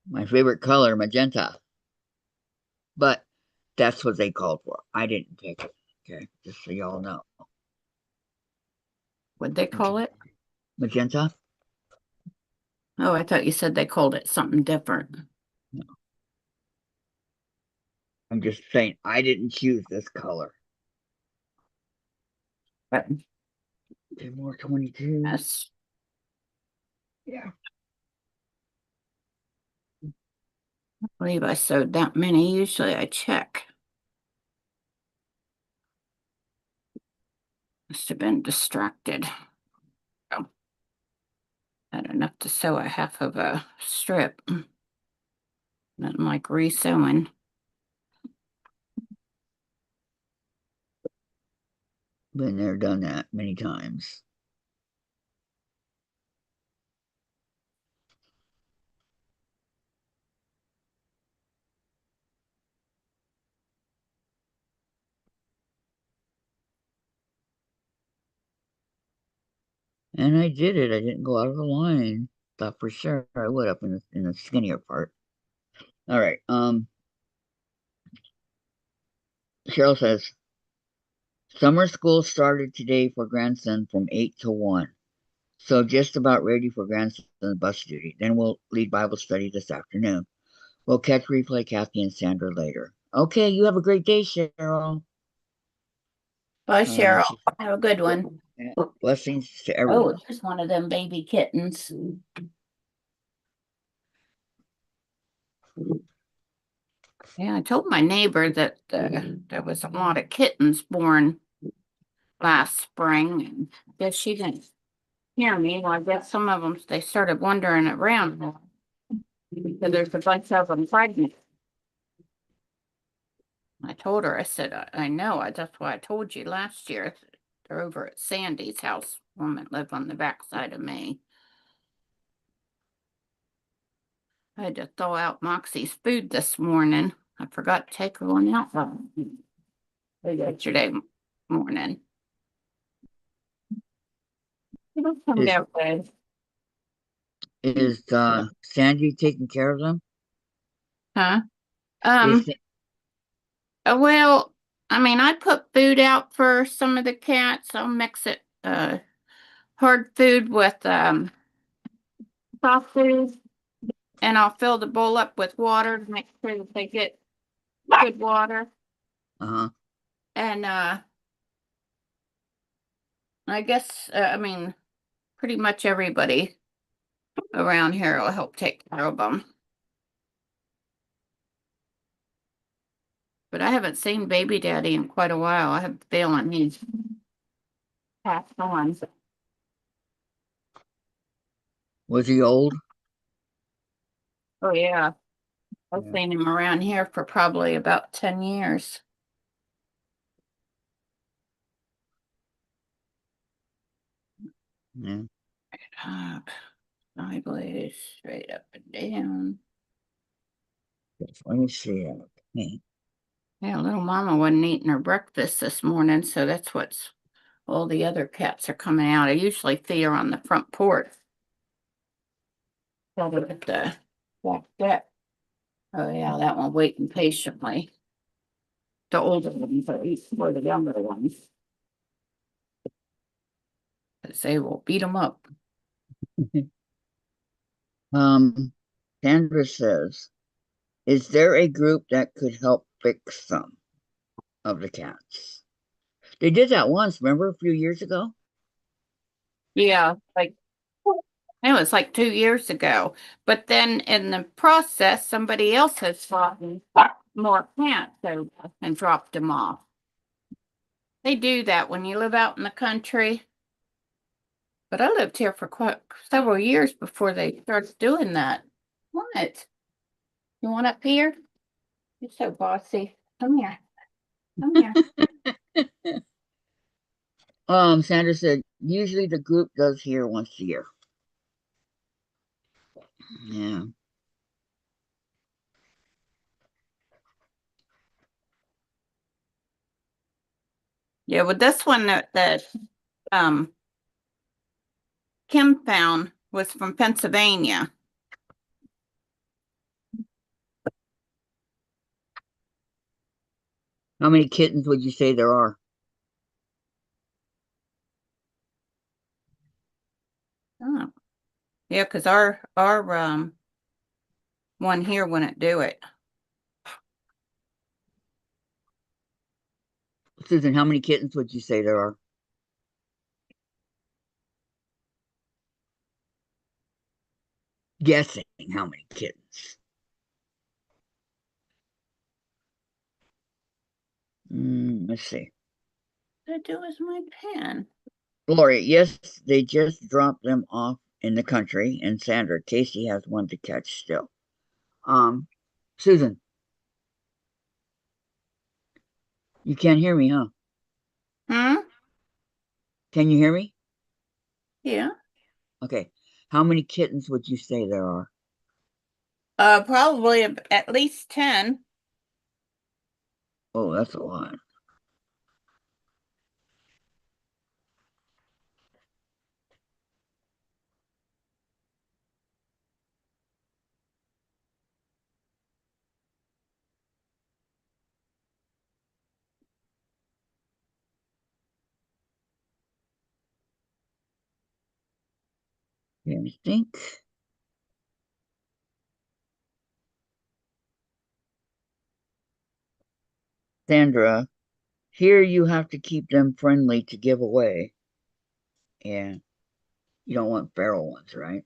My favorite color, magenta. But that's what they called for. I didn't pick it. Okay, just so y'all know. What'd they call it? Magenta? Oh, I thought you said they called it something different. No. I'm just saying I didn't choose this color. But Okay, more 22. yes, Yeah. I believe I sewed that many. Usually I check. Must have been distracted. Oh, had enough to sew a half of a strip. Nothing like resewing. Been there, done that many times. And I did it. I didn't go out of the line. Thought for sure I would up in the skinnier part. All right. Cheryl says summer school started today for grandson from 8 to 1. So just about ready for grandson's bus duty. Then we'll lead Bible study this afternoon. We'll catch replay Kathy and Sandra later. Okay, you have a great day, Cheryl. Bye, Cheryl. She, Have a good one. blessings to Oh, everyone. there's one of them baby kittens. Yeah, I told my neighbor that there was a lot of kittens born last spring, and I guess she didn't hear me. Well, I guess some of them, they started wandering around because there's a bunch of them pregnant. I told her, I said, I know, that's why I told you last year. They're over at Sandy's house, woman live on the backside of me. I had to thaw out Moxie's food this morning. I forgot to take her one out yesterday morning. It'll come Is that way. is Sandy taking care of them? Huh? Is Well, I mean, I put food out for some of the cats. I'll mix it, hard food with, soft food. And I'll fill the bowl up with water to make sure that they get good water. uh-huh. And, I guess, I mean, pretty much everybody around here will help take care of them. But I haven't seen baby daddy in quite a while. I have a feeling he's passed on. Was he old? Oh yeah. I've Yeah. seen him around here for probably about 10 years. Yeah. Up, sideways, straight up and down. Let me see. Okay. Yeah, little mama wasn't eating her breakfast this morning, so that's what's all the other cats are coming out. I usually feed her on the front porch. So they get the back deck. Oh yeah, that one waiting patiently. The older ones are eating for the younger ones. 'Cause they will beat them up. Um, Sandra says, is there a group that could help fix some of the cats? They did that once, remember, a few years ago? Yeah, like it was like 2 years ago. But then in the process, somebody else has bought more cats over and dropped them off. They do that when you live out in the country. But I lived here for quite several years before they started doing that. What? You want up here? You're so bossy. Come here. Come here. Sandra said, usually the group does here once a year. Yeah. Yeah, well, this one that um Kim found was from Pennsylvania. How many kittens would you say there are? Oh, yeah, because our one here wouldn't do it. Susan, how many kittens would you say there are? Guessing how many kittens? Let's see. What I do is my pen. Gloria, yes, they just dropped them off in the country. And Sandra, Casey has one to catch still. Um, Susan, you can't hear me, huh? Hmm? Can you hear me? Yeah. Okay. How many kittens would you say there are? Probably at least 10. Oh, that's a lot. Let me think. Sandra, here you have to keep them friendly to give away. Yeah, you don't want feral ones, right?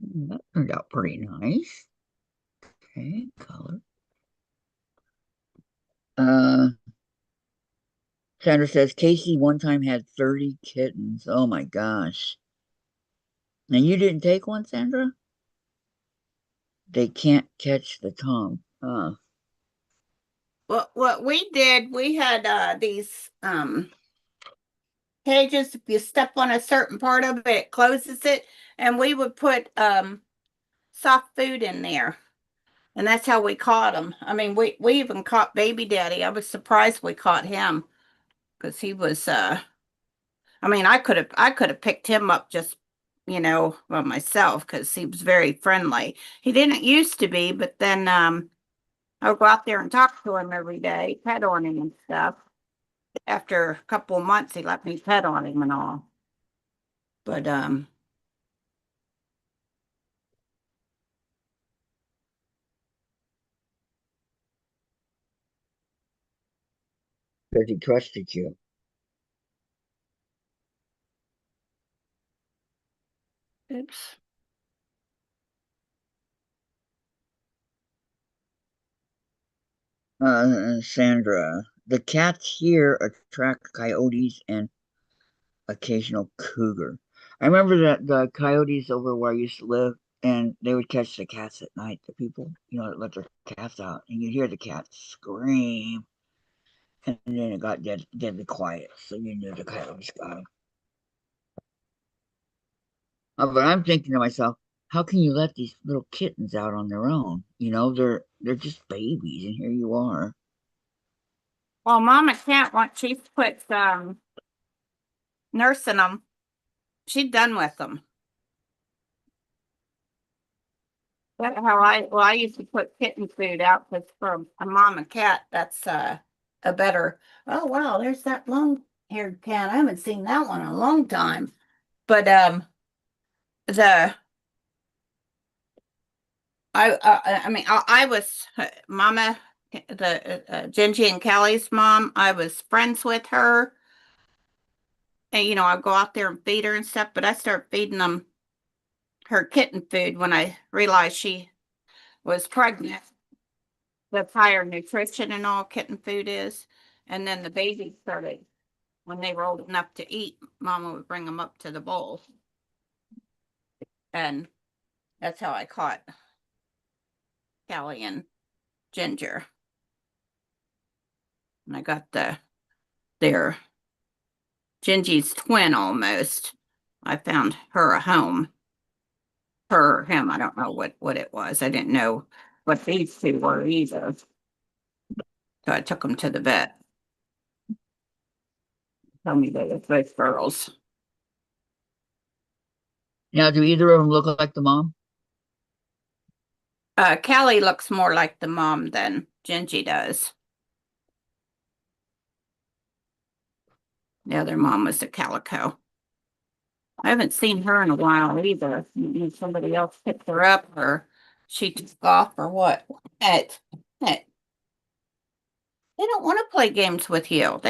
That turned out pretty nice. Okay, color. Uh, Sandra says Casey one time had 30 kittens. Oh my gosh. And you didn't take one, Sandra? They can't catch the Tom. What we did, we had these cages. If you step on a certain part of it, it closes it. And we would put soft food in there. And that's how we caught them. I mean, we even caught Baby Daddy. I was surprised we caught him because he was I mean, I could have picked him up just, by myself because he was very friendly. He didn't used to be, but then I would go out there and talk to him every day, pet on him and stuff. After a couple of months, he let me pet on him and all. But Because he trusted you. oops. Sandra, the cats here attract coyotes and occasional cougar. I remember that the coyotes over where I used to live, and they would catch the cats at night. The people, that let their cats out, and you'd hear the cats scream, and then it got deadly quiet, so you knew the coyotes got them. But I'm thinking to myself, how can you let these little kittens out on their own? They're just babies, and here you are. Well, Mama Cat, once she puts nursing them, she's done with them. That's how I used to put kitten food out because for a mama cat, that's a better. Oh wow, there's that long-haired cat. I haven't seen that one in a long time. But the I mean I was Mama the Gingy and Kelly's mom. I was friends with her, and I'd go out there and feed her and stuff. But I started feeding them her kitten food when I realized she was pregnant. That's higher nutrition and all kitten food is. And then the babies started, when they were old enough to eat, Mama would bring them up to the bowl. And that's how I caught Callie and Ginger. And I got their Gingy's twin almost. I found her a home. Her or him, I don't know what it was. I didn't know what these two were either. So I took them to the vet. Tell me they were both girls. Now, do either of them look like the mom? Callie looks more like the mom than Gingy does. The other mom was a calico. I haven't seen her in a while either. Maybe somebody else picked her up or she took off or what. They don't want to play games with you.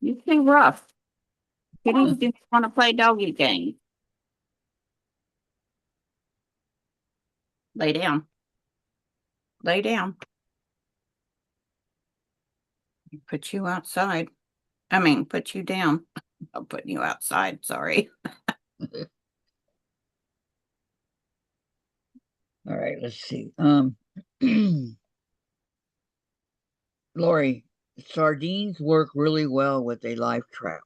You're too rough. Kitties just want to play doggy games. Lay down. Lay down. Put you outside. I mean, put you down. I'm putting you outside. Sorry. All right, let's see. Lori, sardines work really well with a live trap.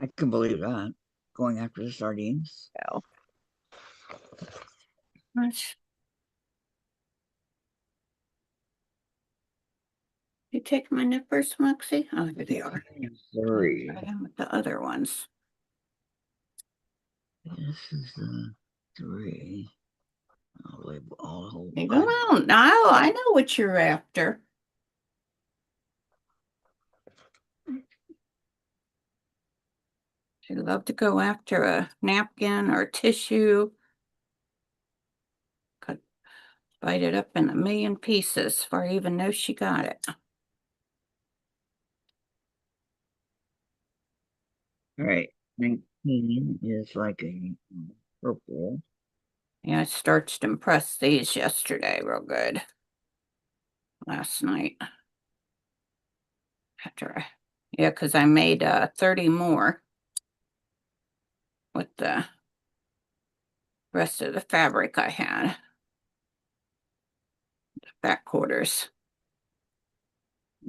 I can believe that. Going after the sardines. So, let's- you take my nippers, Moxie? Oh, here they are. Three. I am with the other ones. This is three. I'll label all the whole. Leave them alone. No, I know what you're after. She'd love to go after a napkin or tissue. Could bite it up in a million pieces before I even know she got it. All right. 19 is like a purple. Yeah, I starched and pressed these yesterday real good. Last night. Yeah, because I made 30 more with the rest of the fabric I had. The back quarters.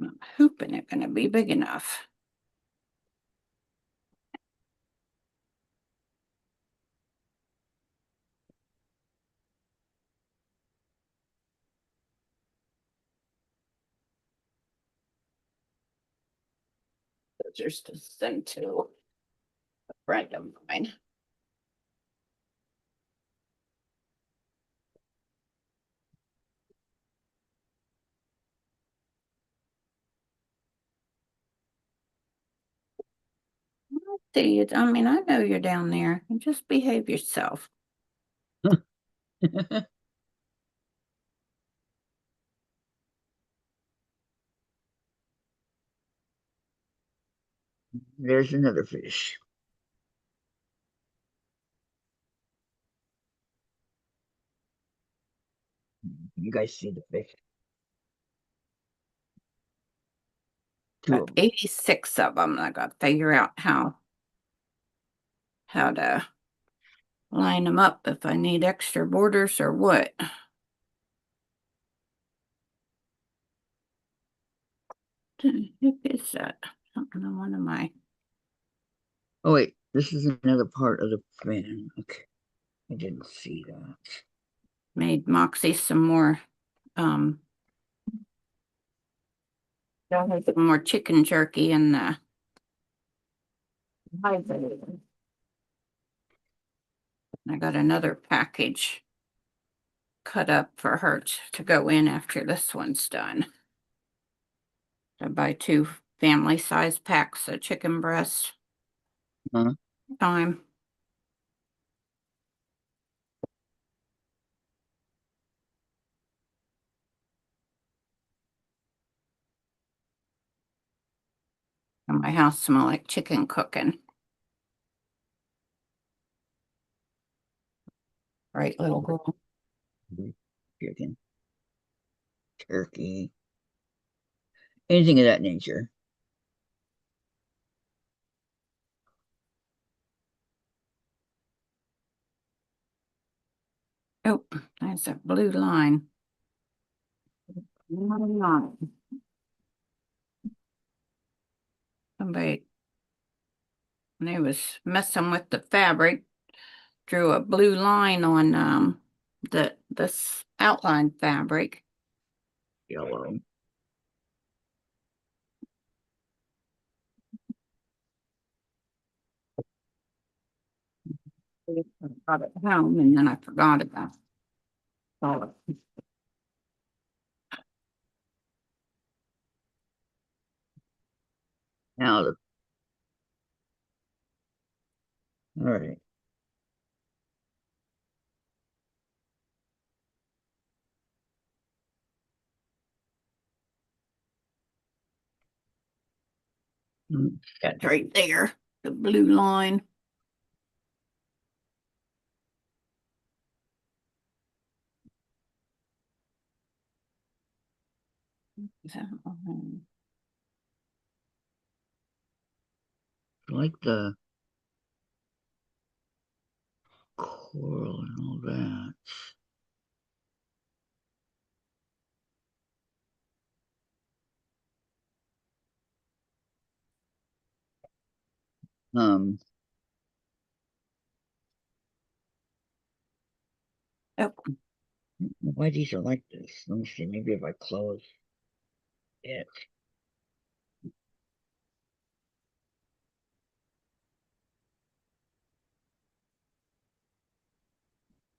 I'm hoping it's gonna be big enough. Just to send to a friend of mine. See you. I mean, I know you're down there. Just behave yourself. There's another fish. You guys see the fish? Two Got of them. 86 of them. I got to figure out how to line them up if I need extra borders or what. Who is that? Something on one of my Oh wait, this is another part of the fan. Okay, I didn't see that. made Moxie some more some more chicken jerky in the I got another package cut up for her to go in after this one's done. I buy 2 family size packs of chicken breast. Huh? Time. And my house smell like chicken cooking. Right, little girl. Chicken, turkey, anything of that nature. Oh, there's a blue line. Not a line. Somebody, when they was messing with the fabric, drew a blue line on this outline fabric. Yellow. I got it home and then I forgot about it. Now the all right. That's right there, the blue line. I like the coral and all that. Um, Oh, why these are like this? Let me see. Maybe if I close it.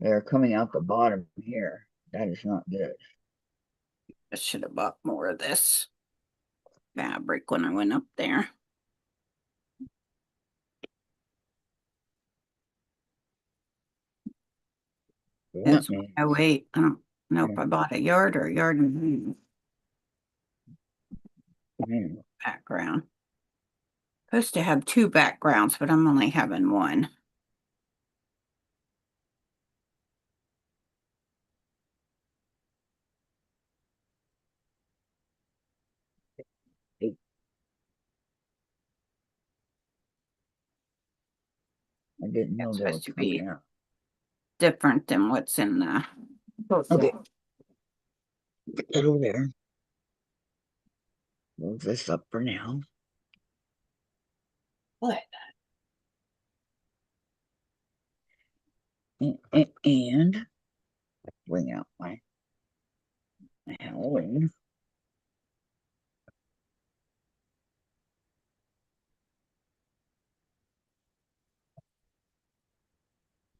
They're coming out the bottom here. That is not good. I should have bought more of this fabric when I went up there. That That's means, 108. I don't know if yeah, I bought a yard or a yard and yeah. background. Supposed to have 2 backgrounds, but I'm only having one. It- I didn't know It's they were supposed to coming be out. different than what's in the Okay, put that over there. move this up for now. What? And bring out my Halloween.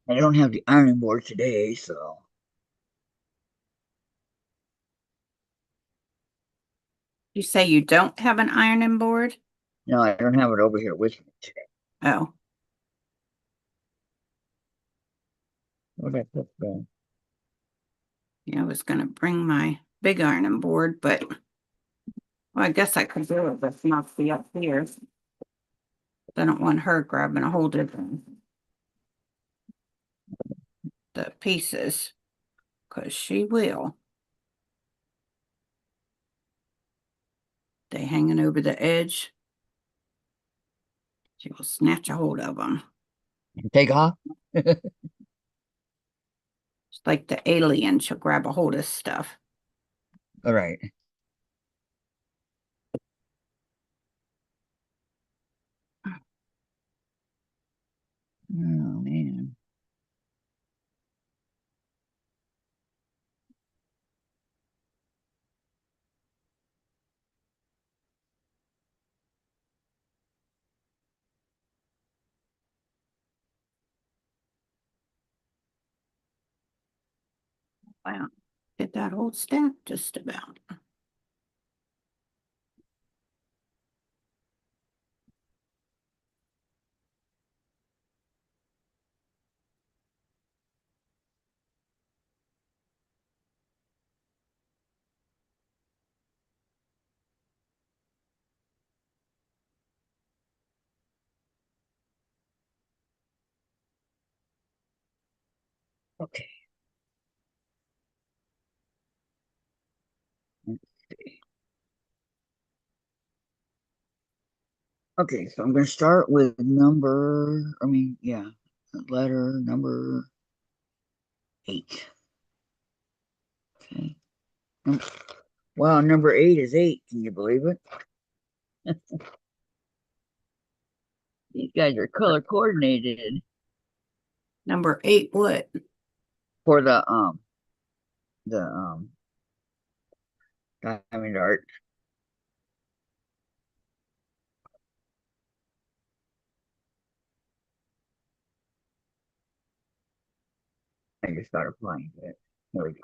I don't have the ironing board today, so You say you don't have an ironing board? no, I don't have it over here with me today. Oh, What did I put there? yeah, I was gonna bring my big ironing board, but well, I guess I could do it, but not be up here. I don't want her grabbing a hold of the pieces, because she will. They hanging over the edge. She will snatch a hold of them. Take off? It's like the alien. She'll grab a hold of stuff. All right. Oh man. Wow. Get that whole stack just about. Okay. Let's see. Okay, so I'm going to start with letter number 8. Okay. Wow, number 8 is 8. Can you believe it? These guys are color coordinated Number 8, what? for the diamond art. I just started applying it. There we go.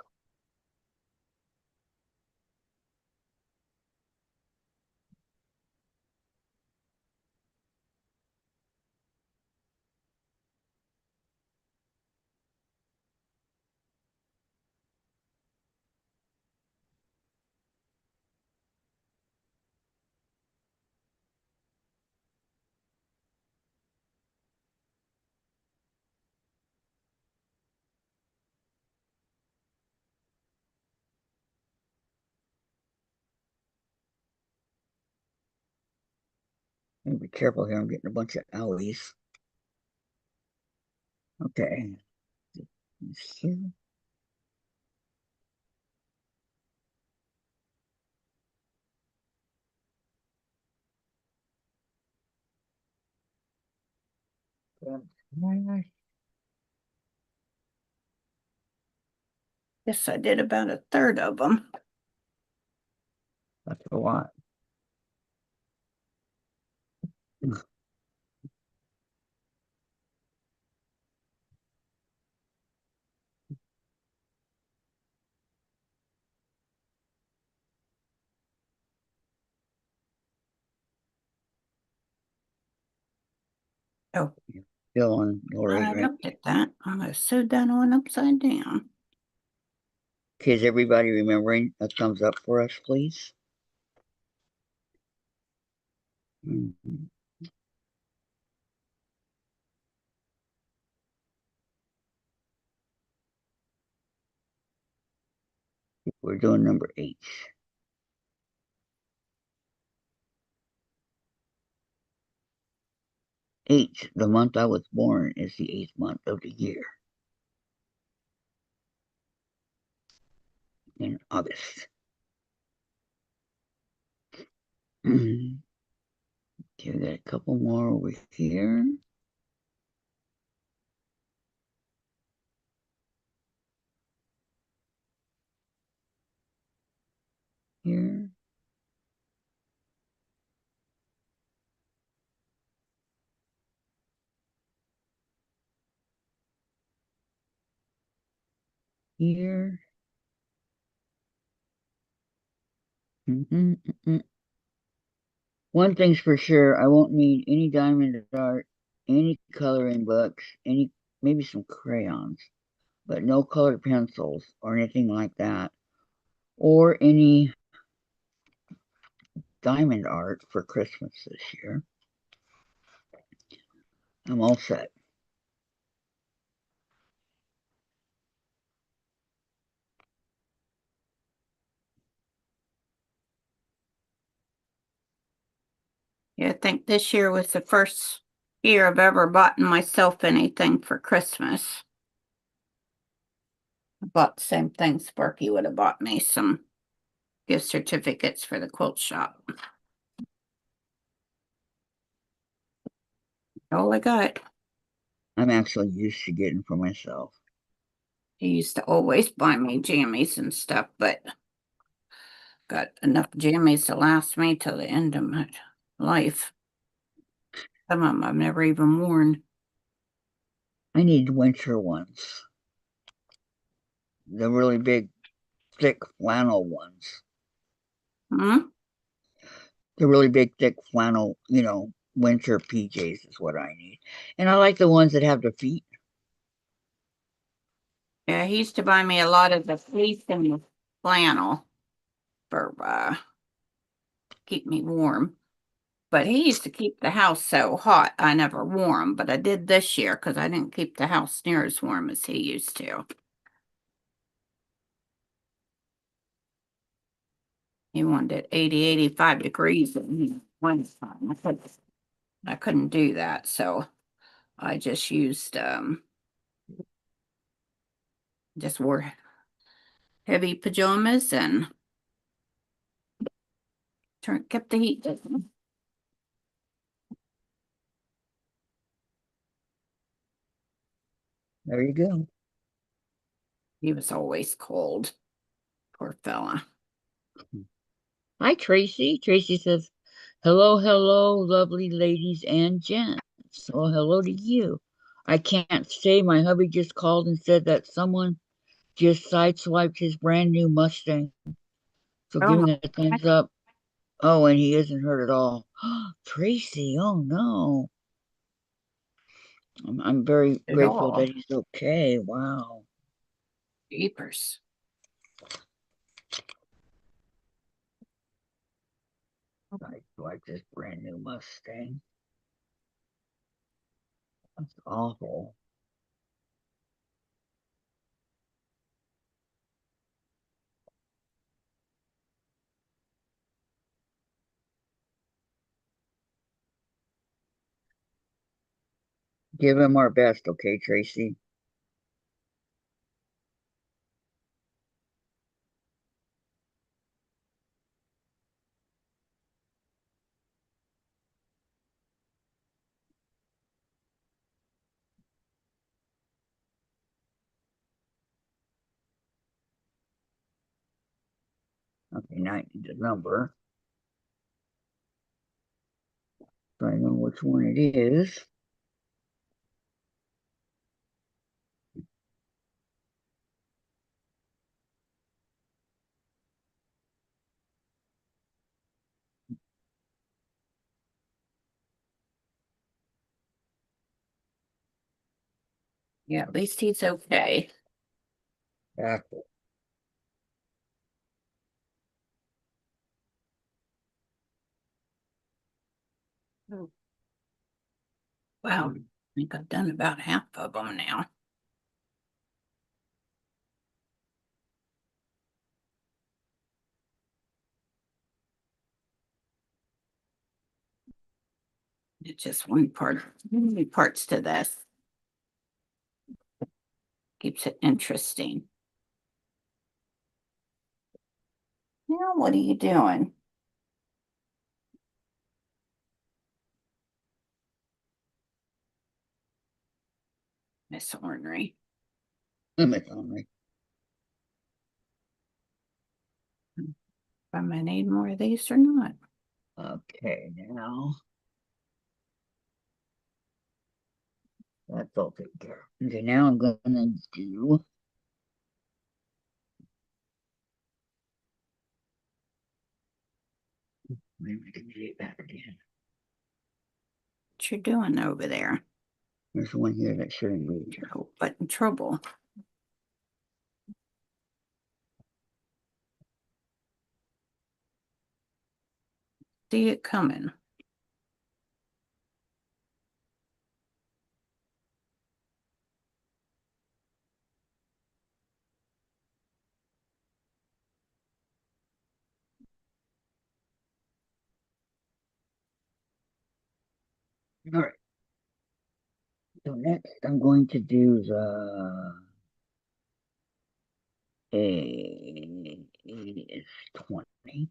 Be careful here. I'm getting a bunch of owies. Okay. Here. Guess I did about a third of them. That's a lot. Oh, Still on your I eight, right? looked at that. I almost sewed that on upside down. Okay, is everybody remembering a thumbs up for us, please? Mhm. We're doing number 8. 8, the month I was born, is the 8th month of the year in August. Okay, we got a couple more over here. Here. Here. Mm-mm. One thing's for sure, I won't need any diamond art, any coloring books, any maybe some crayons, but no colored pencils or anything like that, or any diamond art for Christmas this year. I'm all set. Yeah, I think this year was the first year I've ever bought myself anything for Christmas. I bought the same thing Sparky would have bought me, some gift certificates for the quilt shop. All I got. I'm actually used to getting for myself. He used to always buy me jammies and stuff, but got enough jammies to last me till the end of my life. Some of them I've never even worn. I need winter ones. The really big, thick flannel ones. Hmm? The really big, thick flannel, winter PJs is what I need. And I like the ones that have the feet. Yeah, he used to buy me a lot of the fleece and the flannel for keep me warm. But he used to keep the house so hot, I never wore them. But I did this year because I didn't keep the house near as warm as he used to. He wanted it 80, 85 degrees in wintertime. I couldn't do that, so I just used just wore heavy pajamas and kept the heat down. There you go. He was always cold, poor fella. Hi, Tracy. Tracy says, hello, hello, lovely ladies and gents. Well, hello to you. I can't stay. My hubby just called and said that someone just sideswiped his brand new Mustang. So Oh my giving a thumbs up. Oh, and he isn't hurt at all. Tracy, oh no. I'm very at grateful that all. he's okay. Wow. Jeepers. Sideswiped this brand new Mustang. That's awful. Give him our best, okay, Tracy? Okay, now I need the number. So I know which one it is. Yeah, at least he's okay. Apple. Oh. Wow, I think I've done about half of them now. It's just one part, many parts to this. Keeps it interesting. Now, what are you doing? Miss Ornery. Miss Henry. If I might need more of these or not. Okay, now that's all taken care of. Okay, now I'm gonna do maybe I can get it back again. What you doing over there? There's one here that shouldn't move. You're whole butt in trouble. See it coming. All right. So next I'm going to do is 20.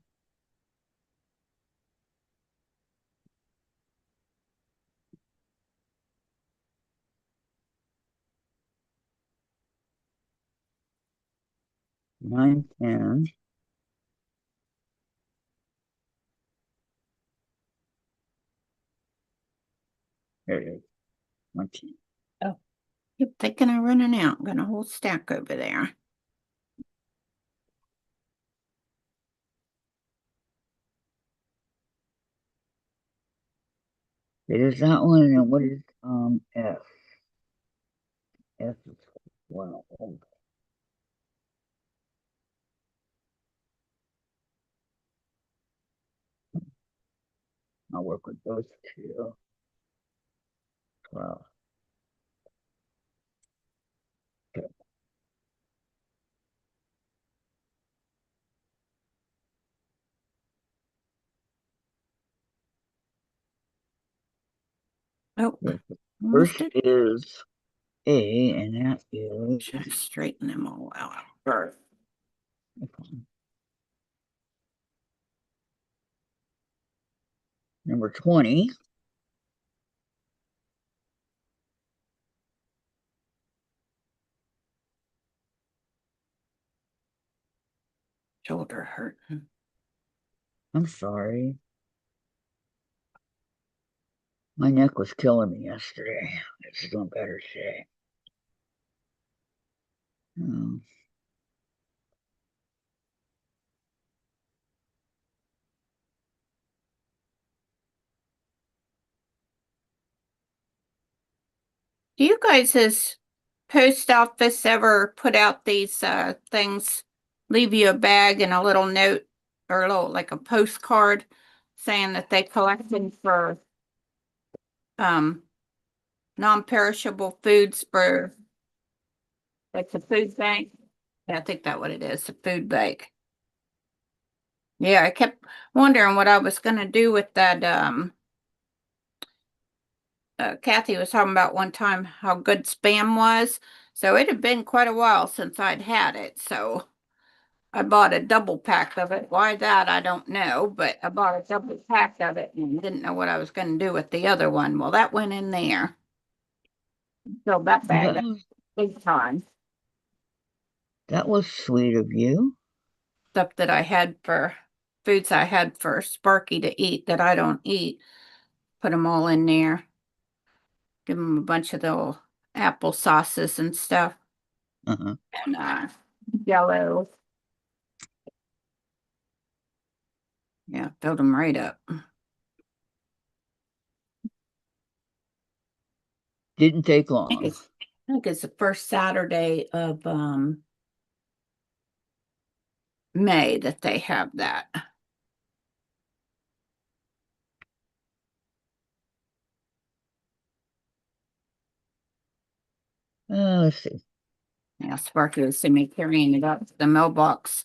Nine, 10. There it is. 20. Oh, keep thinking I'm running out. Got a whole stack over there. It is that one, and then what is F? F is 12. I'll work with those two. 12. Okay. Oh, Yes, the almost first did. is A, and that is Should I straighten them all out first? number 20. Shoulder hurting. I'm sorry. My neck was killing me yesterday. It's doing better today. Um, Do you guys' post office ever put out these things, leave you a bag and a little note or a little like a postcard saying that they collected for um non-perishable foods for like the food bank? Yeah, I think that's what it is, the food bank. Yeah, I kept wondering what I was gonna do with that Kathy was talking about one time how good Spam was. So it had been quite a while since I'd had it. So I bought a double pack of it. Why that, I don't know, but I bought a double pack of it and didn't know what I was going to do with the other one. Well, that went in there. Filled that well, bag up big time. that was sweet of you. Stuff that I had for foods I had for Sparky to eat that I don't eat. Put them all in there. Give him a bunch of the apple sauces and stuff. Uh-huh. And Jello. Yeah, filled them right up. Didn't take I think long. it's I think it's the first Saturday of May that they have that. Let's see. Yeah, Sparky was see me carrying it up to the mailbox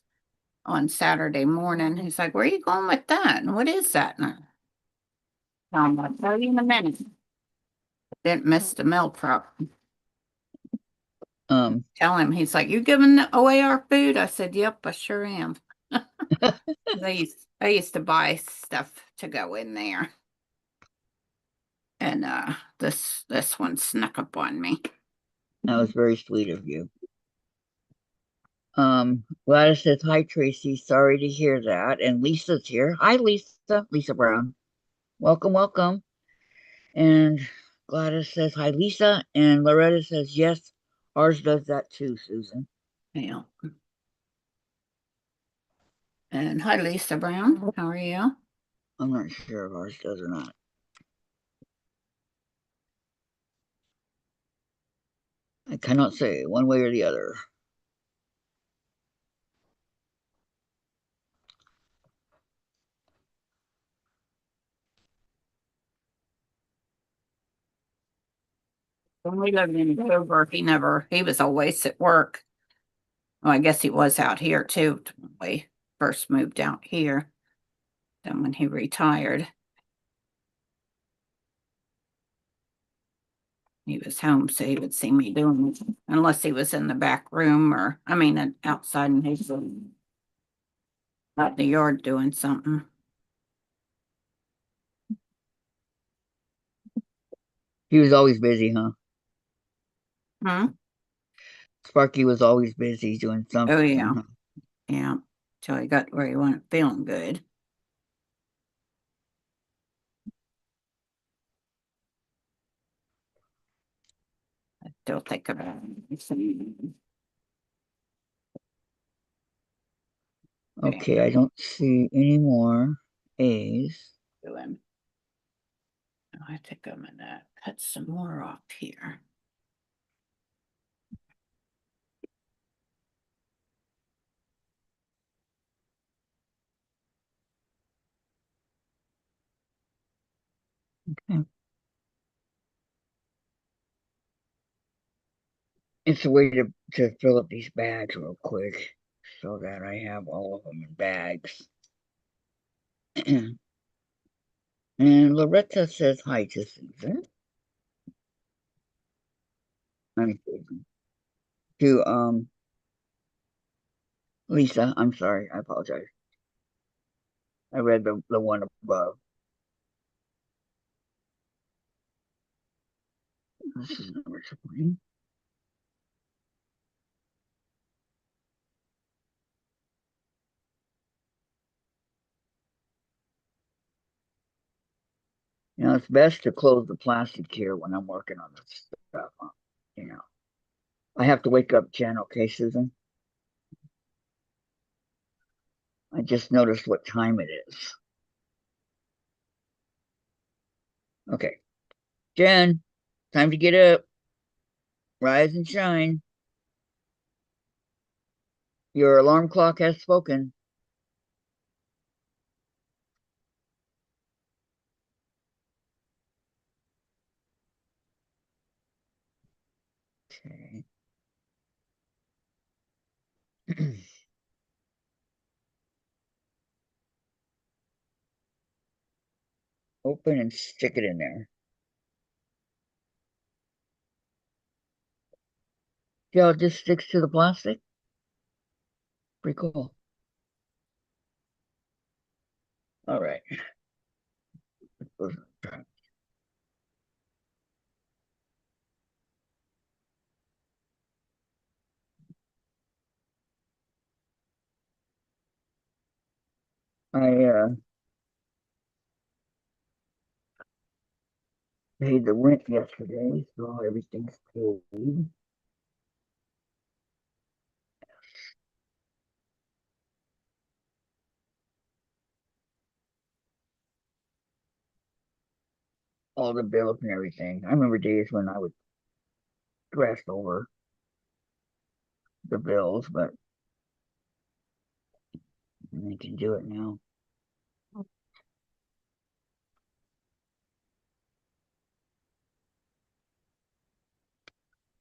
on Saturday morning. He's like, "Where are you going with that? And what is that?" And I'll tell you in a minute. Didn't miss the mail truck. Um, Tell him, he's like, "You giving away our food?" I said, "Yep, I sure am." I used to buy stuff to go in there. And this one snuck up on me. That was very sweet of you. Gladys says, hi, Tracy. Sorry to hear that. And Lisa's here. Hi, Lisa. Lisa Brown. Welcome, welcome. And Gladys says, hi, Lisa. And Loretta says, yes, ours does that too, Susan. Yeah. And hi, Lisa Brown. How are you? I'm not sure if ours does or not. I cannot say one way or the other. When we lived in Dover, he was always at work. Well, I guess he was out here too when we first moved out here. Then when he retired, he was home, so he would see me doing it, unless he was in the back room or, outside in his room, out in the yard doing something. He was always busy, huh? Hmm? Sparky was always busy doing Oh, something, yeah. huh? Yeah. Till he got where he wasn't feeling good. I still think about it. Yeah, Okay, I don't see any more A's. doing. I think I'm gonna cut some more off here. Okay. It's a way to fill up these bags real quick so that I have all of them in bags. And Loretta says hi to Susan. I'm Susan. To Lisa, I'm sorry, I apologize. I read the one above. This is number 20. It's best to close the plastic here when I'm working on this stuff. You know, I have to wake up Jen, okay, Susan? I just noticed what time it is. Okay. Jen, time to get up. Rise and shine. Your alarm clock has spoken. Okay. Open and stick it in there. See how it just sticks to the plastic? Pretty cool. All right. I paid the rent yesterday, so everything's paid. All the bills and everything. I remember days when I would stress over the bills, but I can do it now.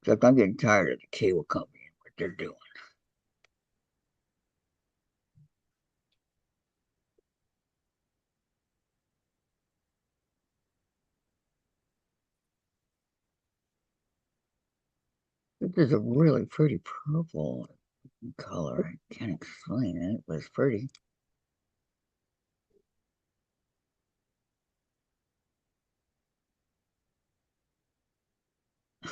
Except I'm getting tired of the cable company and what they're doing. This is a really pretty purple color. I can't explain it, but it's pretty.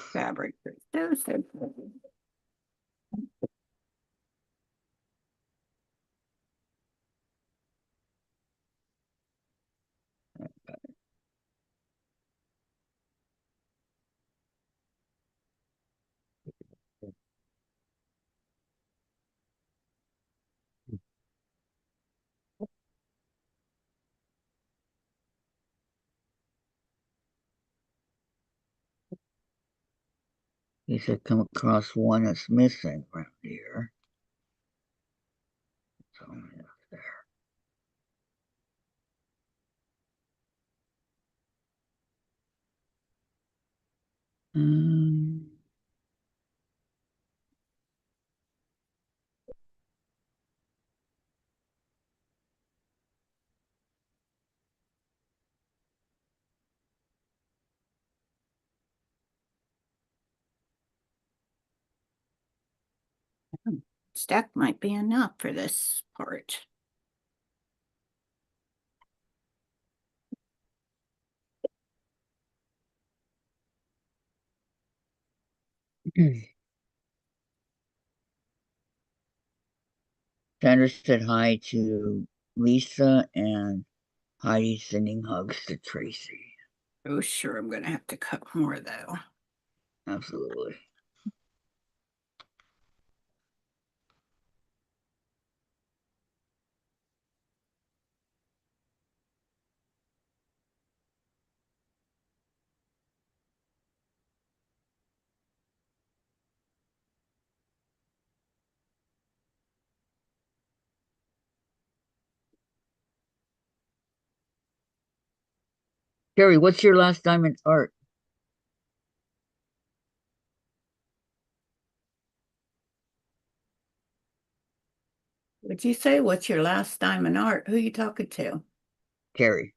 fabric. Those are pretty. You should come across one that's missing around here. So, yeah, there. Um, Stack might be enough for this part. Sandra said hi to Lisa and Heidi sending hugs to Tracy. Oh, sure, I'm gonna have to cut more though. Absolutely. Carrie, what's your last diamond art? Would you say what's your last diamond art? Who you talking to? Carrie.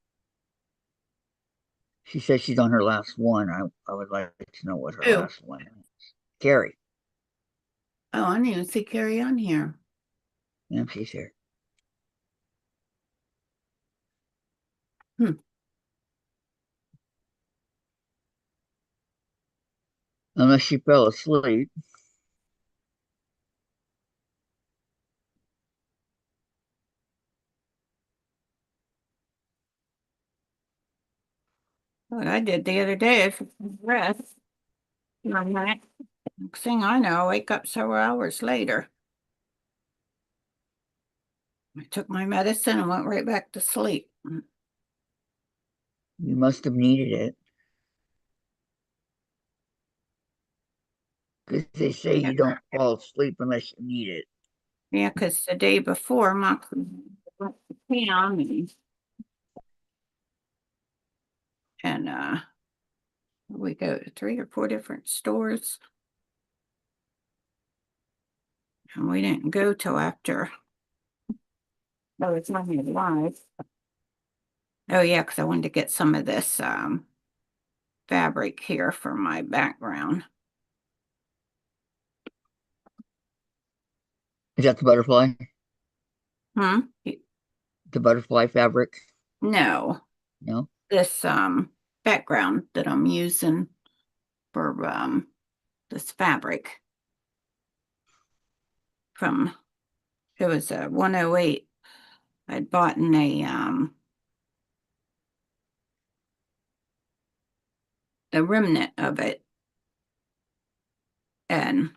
She says she's on her last one. I would like to know what her Who? last one is. Carrie. Oh, I didn't even see Carrie on here. Yeah, she's here. Hmm. Unless she fell asleep. What I did the other day is rest. Next thing I know, I wake up several hours later. I took my medicine and went right back to sleep. You must have needed it. Because they say Yeah, you don't fall asleep unless you need it. yeah, because the day before, Mom went to town and we go to 3 or 4 different stores. And we didn't go till after. Oh, it's not here live. Oh yeah, because I wanted to get some of this fabric here for my background. Is that the butterfly? Hmm? The butterfly fabric? No, No? this background that I'm using for this fabric from it was a 108. I'd bought in a remnant of it, and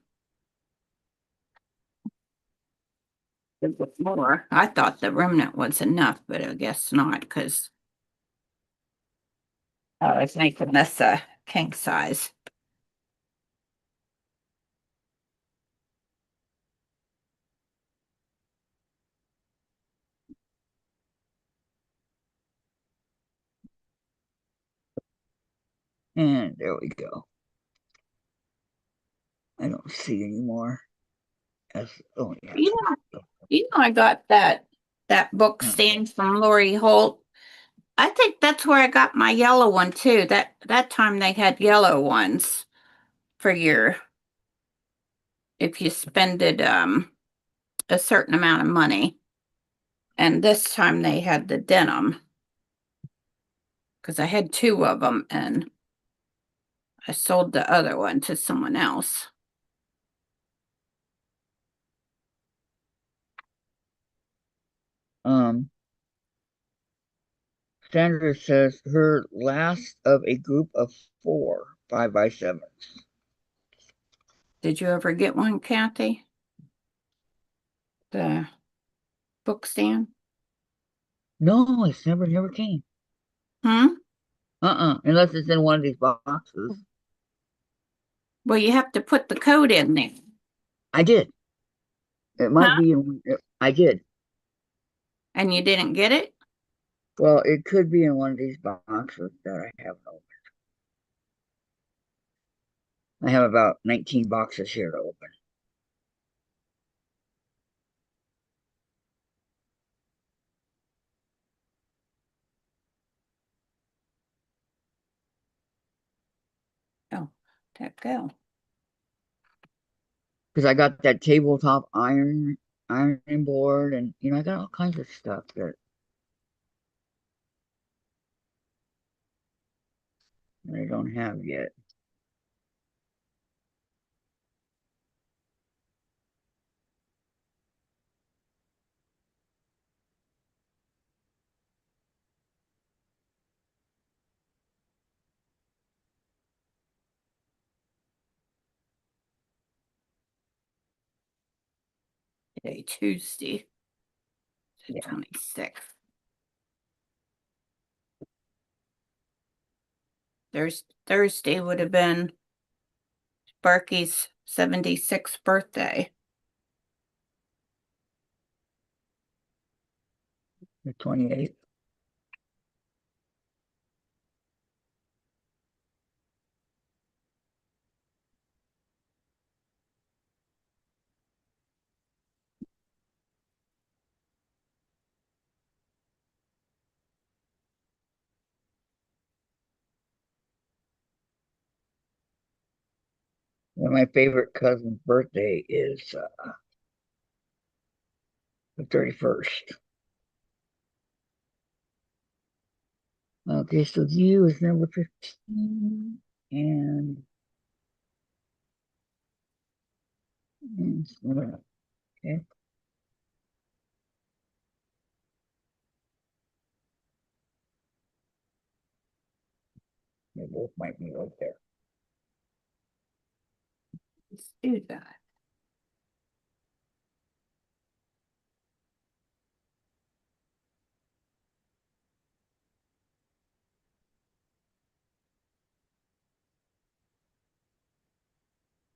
it was more. I thought the remnant was enough, but I guess not because I was making this a king size. And there we go. I don't see anymore. As, oh, yeah. You know, I got that book stand from Lori Holt. I think that's where I got my yellow one too. That time they had yellow ones for your if you spend it a certain amount of money. And this time they had the denim because I had 2 of them and I sold the other one to someone else. Um, Sandra says her last of a group of 4 5x7s. Did you ever get one, Kathy? The book stand? No, it's never came. Hmm? Unless it's in one of these boxes. Well, you have to put the code in there. I did. It might Huh? be in. I did. And you didn't get it? Well, it could be in one of these boxes that I haven't opened. I have about 19 boxes here to open. Oh, that go. Because I got that tabletop ironing board, and I got all kinds of stuff that I don't have yet. Today, Tuesday, the Yeah. 26th. Thursday would have been Sparky's 76th birthday. The 28th. And my favorite cousin's birthday is the 31st. Okay, so you is number 15. Okay. They both might be right there. Let's do that.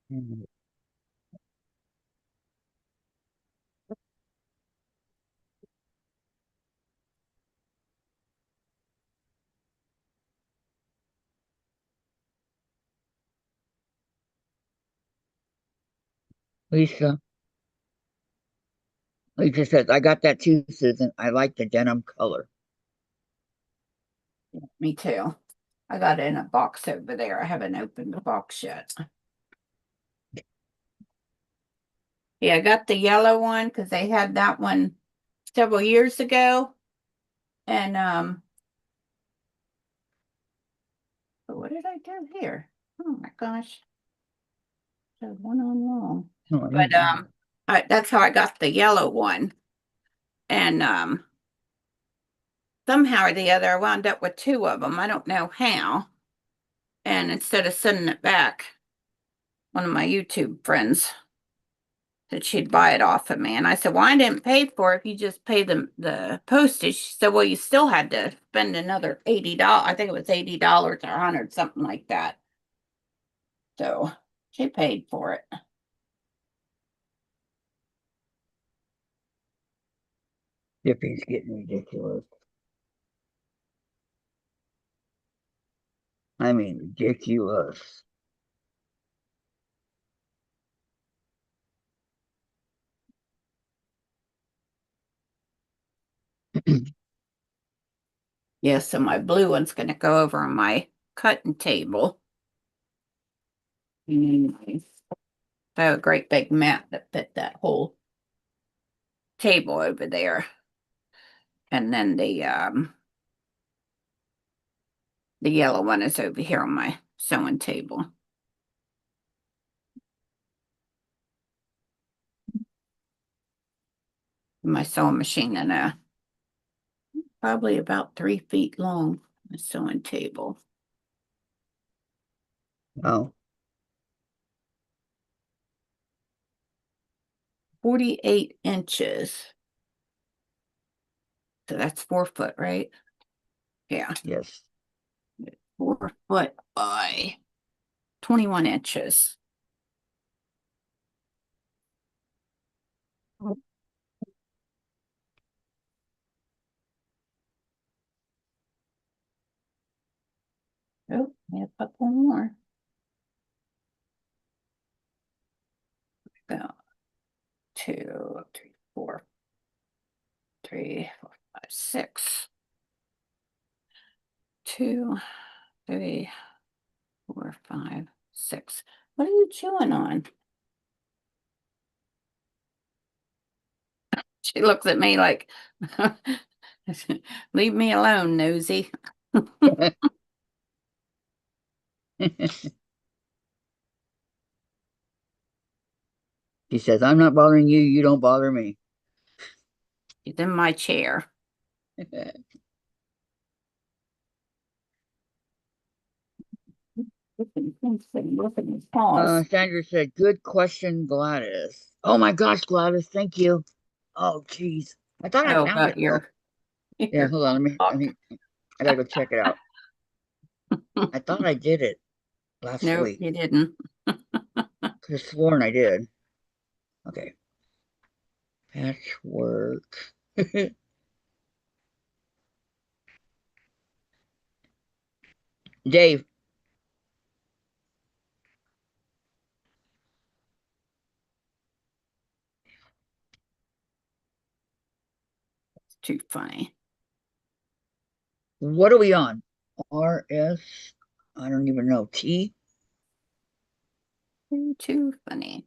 Mhm. Lisa, Lisa says, I got that too, Susan. I like the denim color. Me too. I got it in a box over there. I haven't opened the box yet. Yeah, I got the yellow one because they had that one several years ago. And what did I do here? Oh my gosh. There's one on wrong. No, I But don't know. that's how I got the yellow one. And somehow or the other I wound up with two of them. I don't know how. And instead of sending it back, one of my YouTube friends said she'd buy it off of me. And I said, well, I didn't pay for it if you just pay the postage. She said, well, you still had to spend another $80. I think it was $80 or 100, something like that. So she paid for it. Dippy's getting ridiculous. I mean, ridiculous. Yeah, so my blue one's going to go over on my cutting table. And I have a great big mat that fit that whole table over there. And then the yellow one is over here on my sewing table. My sewing machine and probably about 3 feet long, a sewing table. Oh, 48 inches. So that's 4 foot, right? Yeah, yes. 4 foot by 21 inches. Oh, yeah, a couple more. Go 2, 3, 4, 3, 4, 5, 6. 2, 3, 4, 5, 6. What are you chewing on? She looks at me like, leave me alone, nosy. He says, I'm not bothering you, you don't bother me. She's in my chair. Look at his paws. Sandra said, good question, Gladys. Oh my gosh, Gladys, thank you. Oh, geez. I thought I Oh, found it got though. Yeah, your hold on. I think I gotta go check it out. I thought I did it last No, week. you didn't. Could have sworn I did. Okay. Patchwork. Dave, It's too funny. what are we on? RS? I don't even know. T? Too funny.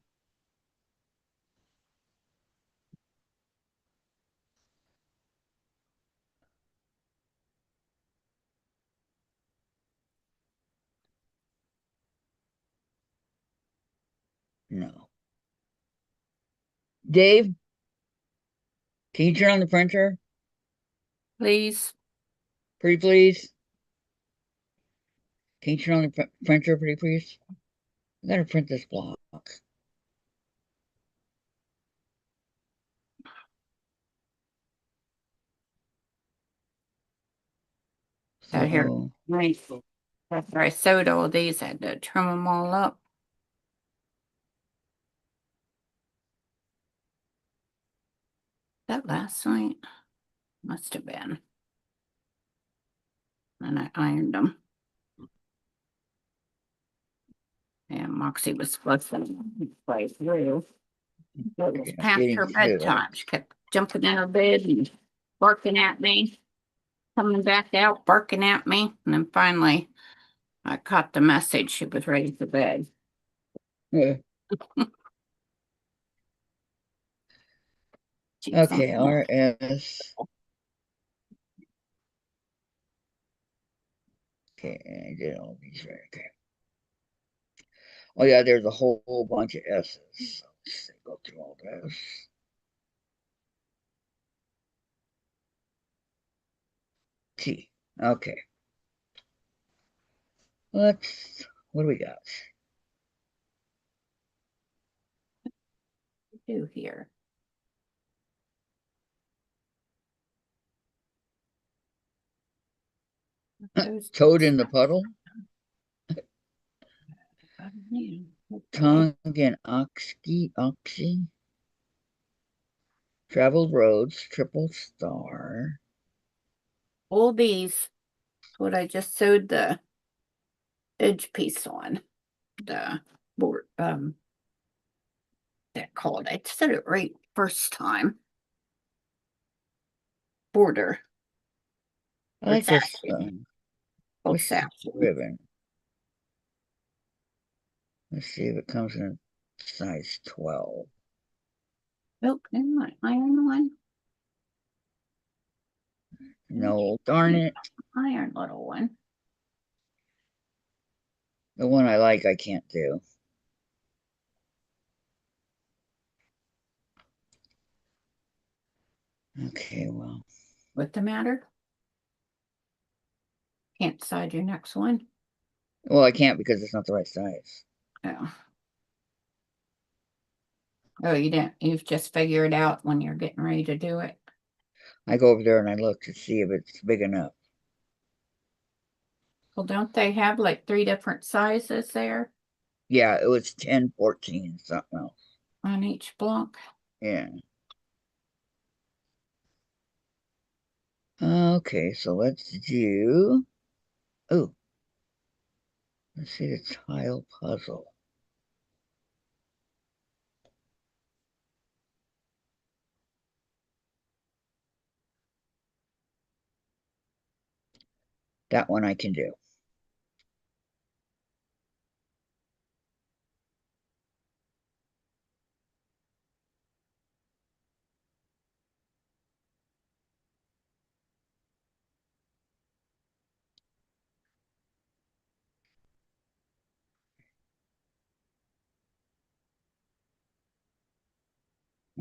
No. Dave, can you turn on the printer? Please. Pretty please? Can you turn on the printer, pretty please? I gotta print this block. Out here. So, Nice. After I sewed all these, I had to trim them all up. That last night must have been. And I ironed them. And Moxie was supposed to play through. It was okay, I'm past getting her through. bedtime. She kept jumping in her bed and barking at me, coming back out, barking at me. And then finally, I caught the message. She was ready for bed. She's Okay, RS. Okay, I did all these right. Okay. Oh yeah, there's a whole bunch of S's. So let's go through all this. T. Okay. What do we got? do here. Toad in the puddle? Okay. Tongue and oxy. Traveled roads, triple star. All these, what I just sewed the edge piece on, the board, that called. I said it right first time. Border. I Or like this. satin. Called What's this satin. ribbon? Let's see if it comes in size 12. Oh, never mind. Iron one. No, darn it. Iron little one. The one I like, I can't do. Okay, well, What's the matter? Can't decide your next one? I can't because it's not the right size. Oh. Oh, you didn't, you've just figured it out when you're getting ready to do it. I go over there and I look to see if it's big enough. Well, don't they have like three different sizes there Yeah, it was 10, 14, something else. on each block? Yeah. Okay, so let's do. Oh, let's see the tile puzzle. That one I can do.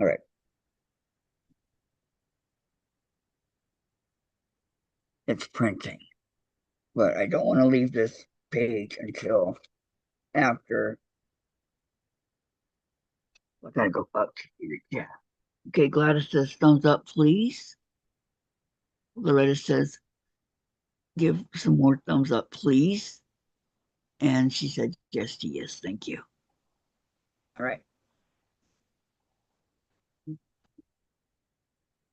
All right. It's printing, but I don't want to leave this page until after. I gotta go up to the yeah. Okay, Gladys says thumbs up, please. Loretta says give some more thumbs up, please. And she said yes to yes, thank you. All right.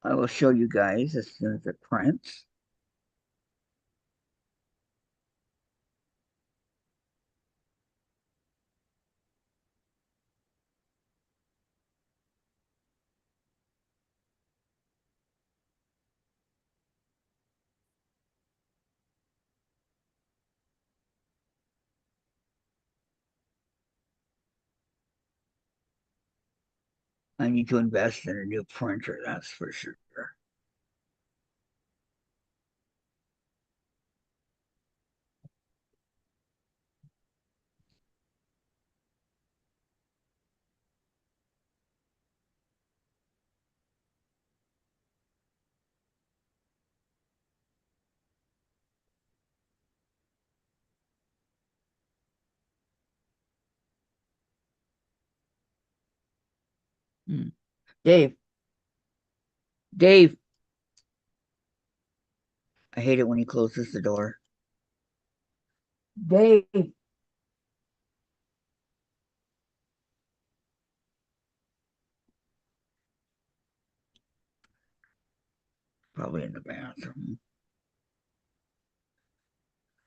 I will show you guys as soon as it prints. I need to invest in a new printer, that's for sure. Hmm. Dave, Dave, I hate it when he closes the door. Dave, probably in the bathroom.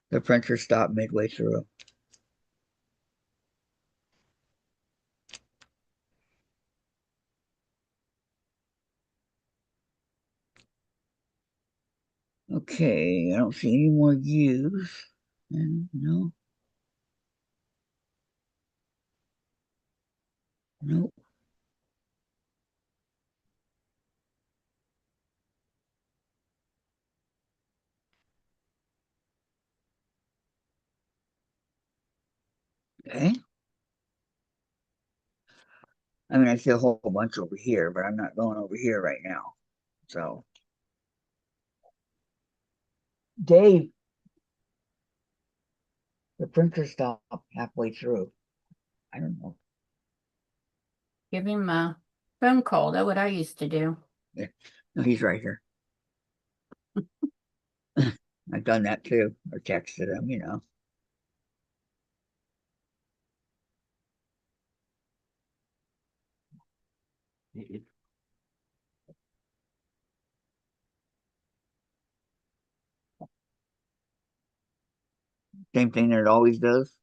The printer stopped midway through. Okay, I don't see any more U's. And no, nope. Okay. I mean, I see a whole bunch over here, but I'm not going over here right now. So, Dave, the printer stopped halfway through. I don't know. Give him a phone call. That's what I used to do. Yeah. No, he's right here. I've done that too, or texted him. Same thing that it always does.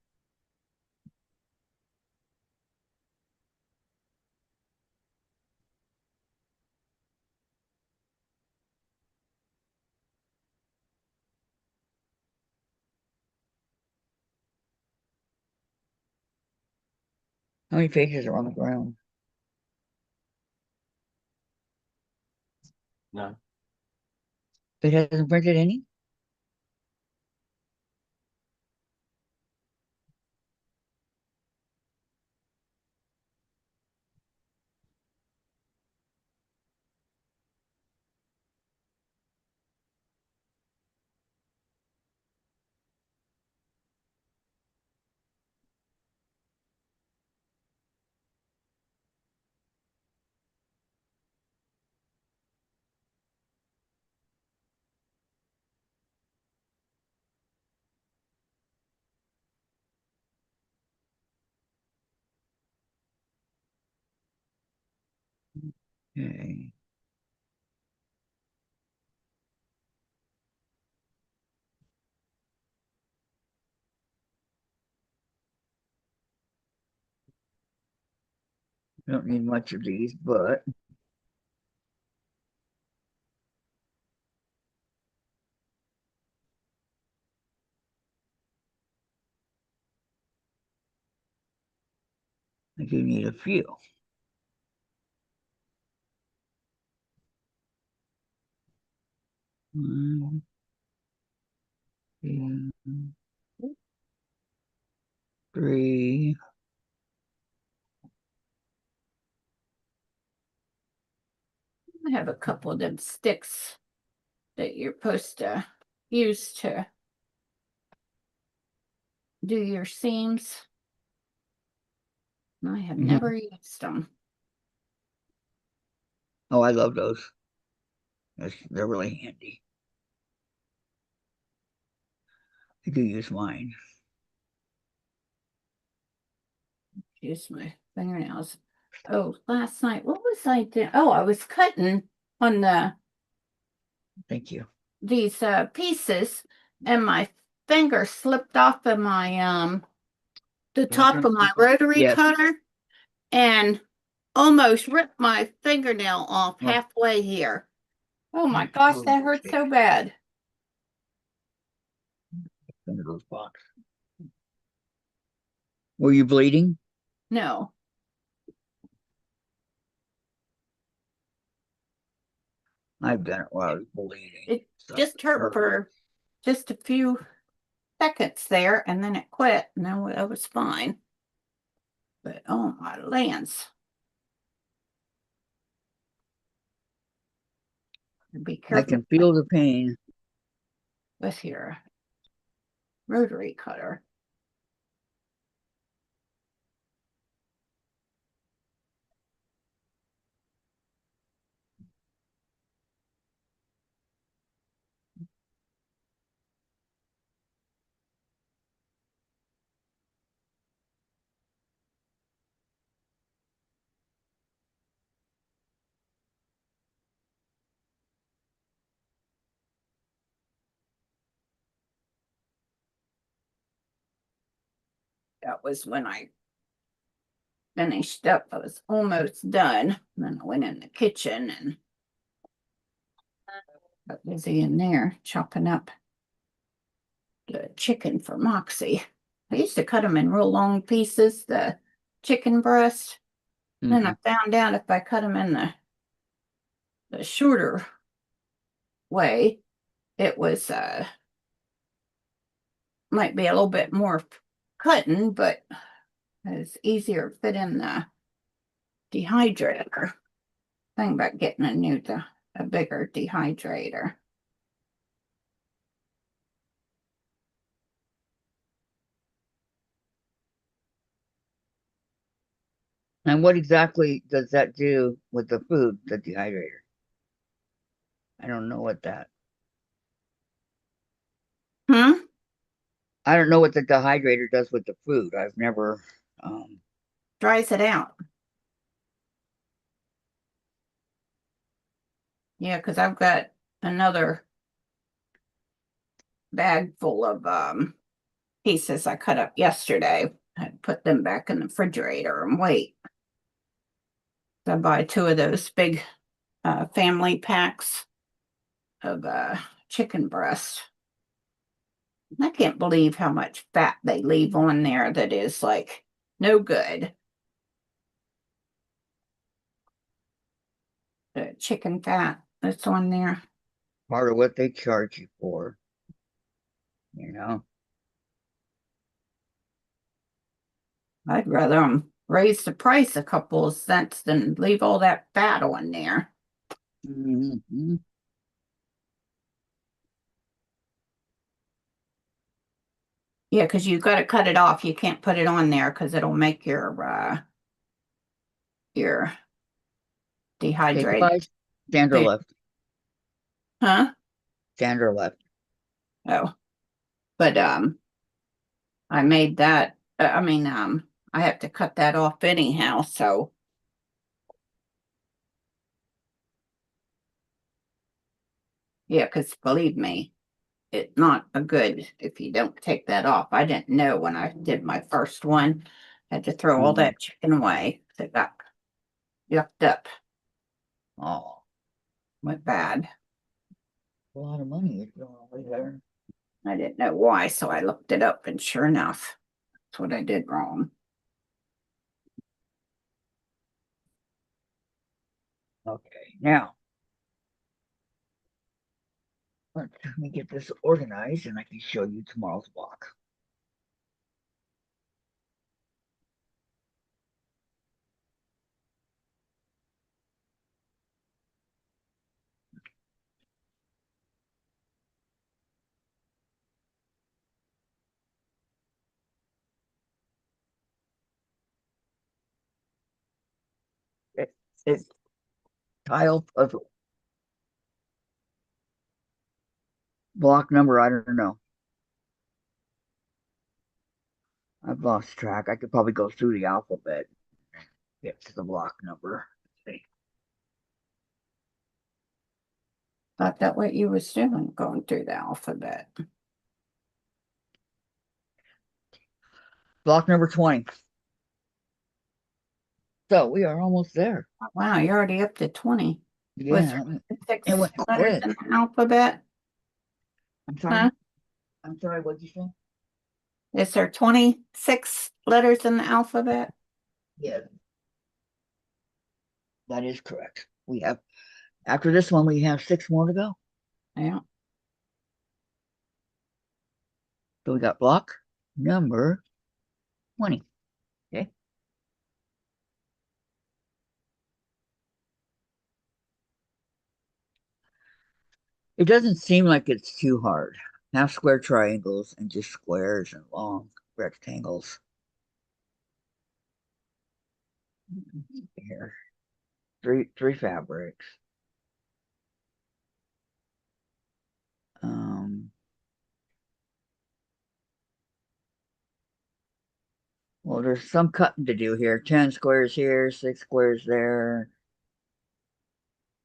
How many pages are on the ground? No. It hasn't printed any? Okay. Don't need much of these, but I do need a few. One, two, three. I have a couple of them sticks that you're supposed to use to do your seams. I have never used them. Oh, I love those. They're really handy. I do use mine. Use my fingernails. Oh, last night, what was I doing? Oh, I was cutting on Thank you. these pieces, and my finger slipped off of my the top of my rotary Yes. cutter and almost ripped my fingernail off Well, halfway here. Oh my gosh, that hurt so bad. Under those box. Were you bleeding? No, I've done it while I was bleeding. it So just hurt for just a few seconds there, and then it quit, and then it was fine. But oh my lands. Be I careful can feel the pain. with your rotary cutter. That was when I finished up. I was almost done. And then I went in the kitchen and got busy in there chopping up the chicken for Moxie. I used to cut them in real long pieces, the chicken breast. Then I found out if I cut them in the shorter way, it was might be a little bit more cutting, but it's easier to fit in the dehydrator. Thing about getting a bigger dehydrator. And what exactly does that do with the food, the dehydrator? I don't know what that. Hmm? I don't know what the dehydrator does with the food. I've never. Um, Dries it out. Yeah, because I've got another bag full of pieces I cut up yesterday. I put them back in the refrigerator and wait. I buy two of those big family packs of chicken breast. I can't believe how much fat they leave on there that is like no good. The chicken fat that's on there. Part of what they charge you for, you know. I'd rather raise the price a couple of cents than leave all that fat on there. Mm-hmm. Yeah, because you got to cut it off. You can't put it on there because it'll make your Okay, dehydrate. goodbye. Sandra Food. left. Huh? Sandra left. Oh, but I made that. I have to cut that off anyhow. So Yeah, because believe me, it's not a good if you don't take that off. I didn't know when I did my first one. Had to throw all Mhm. that chicken away. It got yucked up. Oh, Went bad. a lot of money is going away there. I didn't know why, so I looked it up, and sure enough, that's what I did wrong. Okay, now let me get this organized and I can show you tomorrow's block. It, it's tile puzzle. Block number, I don't know. I've lost track. I could probably go through the alphabet, get to the block number. Let's see. Thought that what you was doing, going through the alphabet. Block number 20. So we are almost there. Wow, you're already up to 20. Was Yeah, there six it went letters quick. in the alphabet? I'm Huh? sorry. I'm sorry. What'd you say? Is there 26 letters in the alphabet? Yeah, that is correct. We have after this one, we have 6 more to go. Yeah. So we got block number 20. Okay. It doesn't seem like it's too hard. Half square triangles and just squares and long rectangles. Here. Three fabrics. Um, well, there's some cutting to do here. 10 squares here, 6 squares there,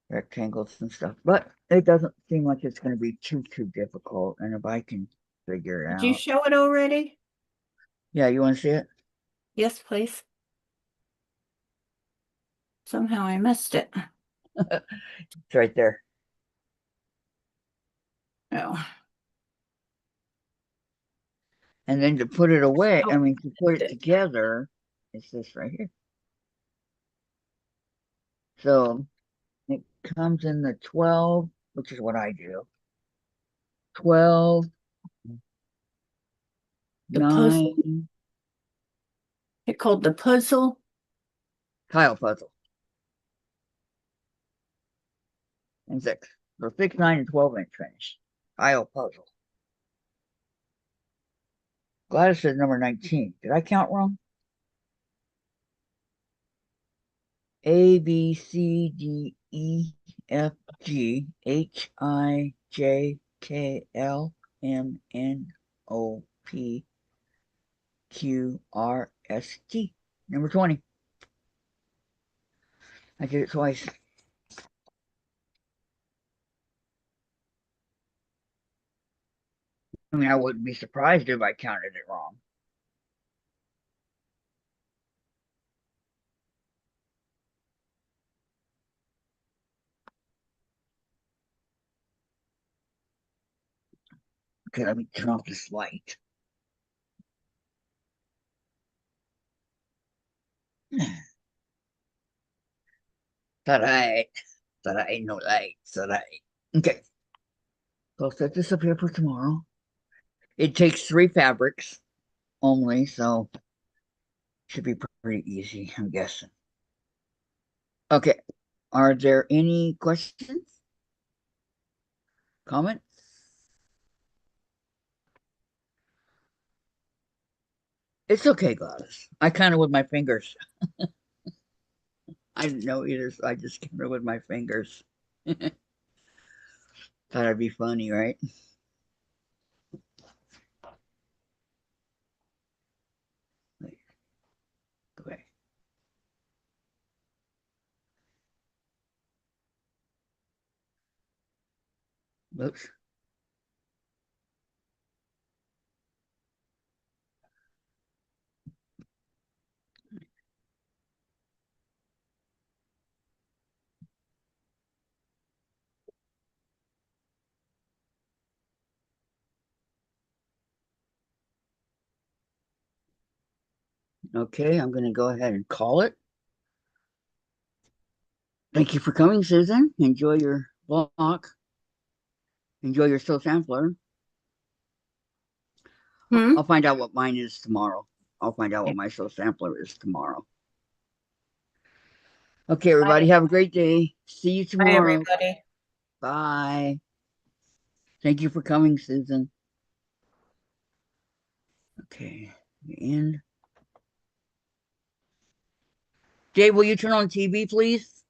rectangles and stuff. But it doesn't seem like it's going to be too difficult. And if I can figure it Did you out. show it already? Yeah, you want to see it? Yes, please. Somehow I missed it. It's right there. Oh. And then to put it away, I Oh, mean, to put it it- together, it's this right here. So it comes in the 12, which is what I do. 12, the puzzle. 9, It called the puzzle. tile puzzle, and 6. So 6, 9, and 12 inch finish. Tile puzzle. Gladys said number 19. Did I count wrong? A, B, C, D, E, F, G, H, I, J, K, L, M, N, O, P, Q, R, S, T. Number 20. I did it twice. I mean, I wouldn't be surprised if I counted it wrong. Okay, let me turn off this light. Alright. Alright, no lights. Alright. Okay. So I'll set this up here for tomorrow. It takes 3 fabrics only, so should be pretty easy, I'm guessing. Okay. Are there any questions? Comments? It's okay, Gladys. I kind of with my fingers. I didn't know either, so I just counted with my fingers. Thought it'd be funny, right? Okay. Whoops. Okay, I'm going to go ahead and call it. Thank you for coming, Susan. Enjoy your walk. Enjoy your still sampler. Hmm? I'll find out what mine is tomorrow. I'll find out Yeah. what my still sampler is tomorrow. Okay, everybody, Bye. have a great day. See you Bye, tomorrow. everybody. Bye. Thank you for coming, Susan. Okay, the end. Jay, will you turn on TV, please?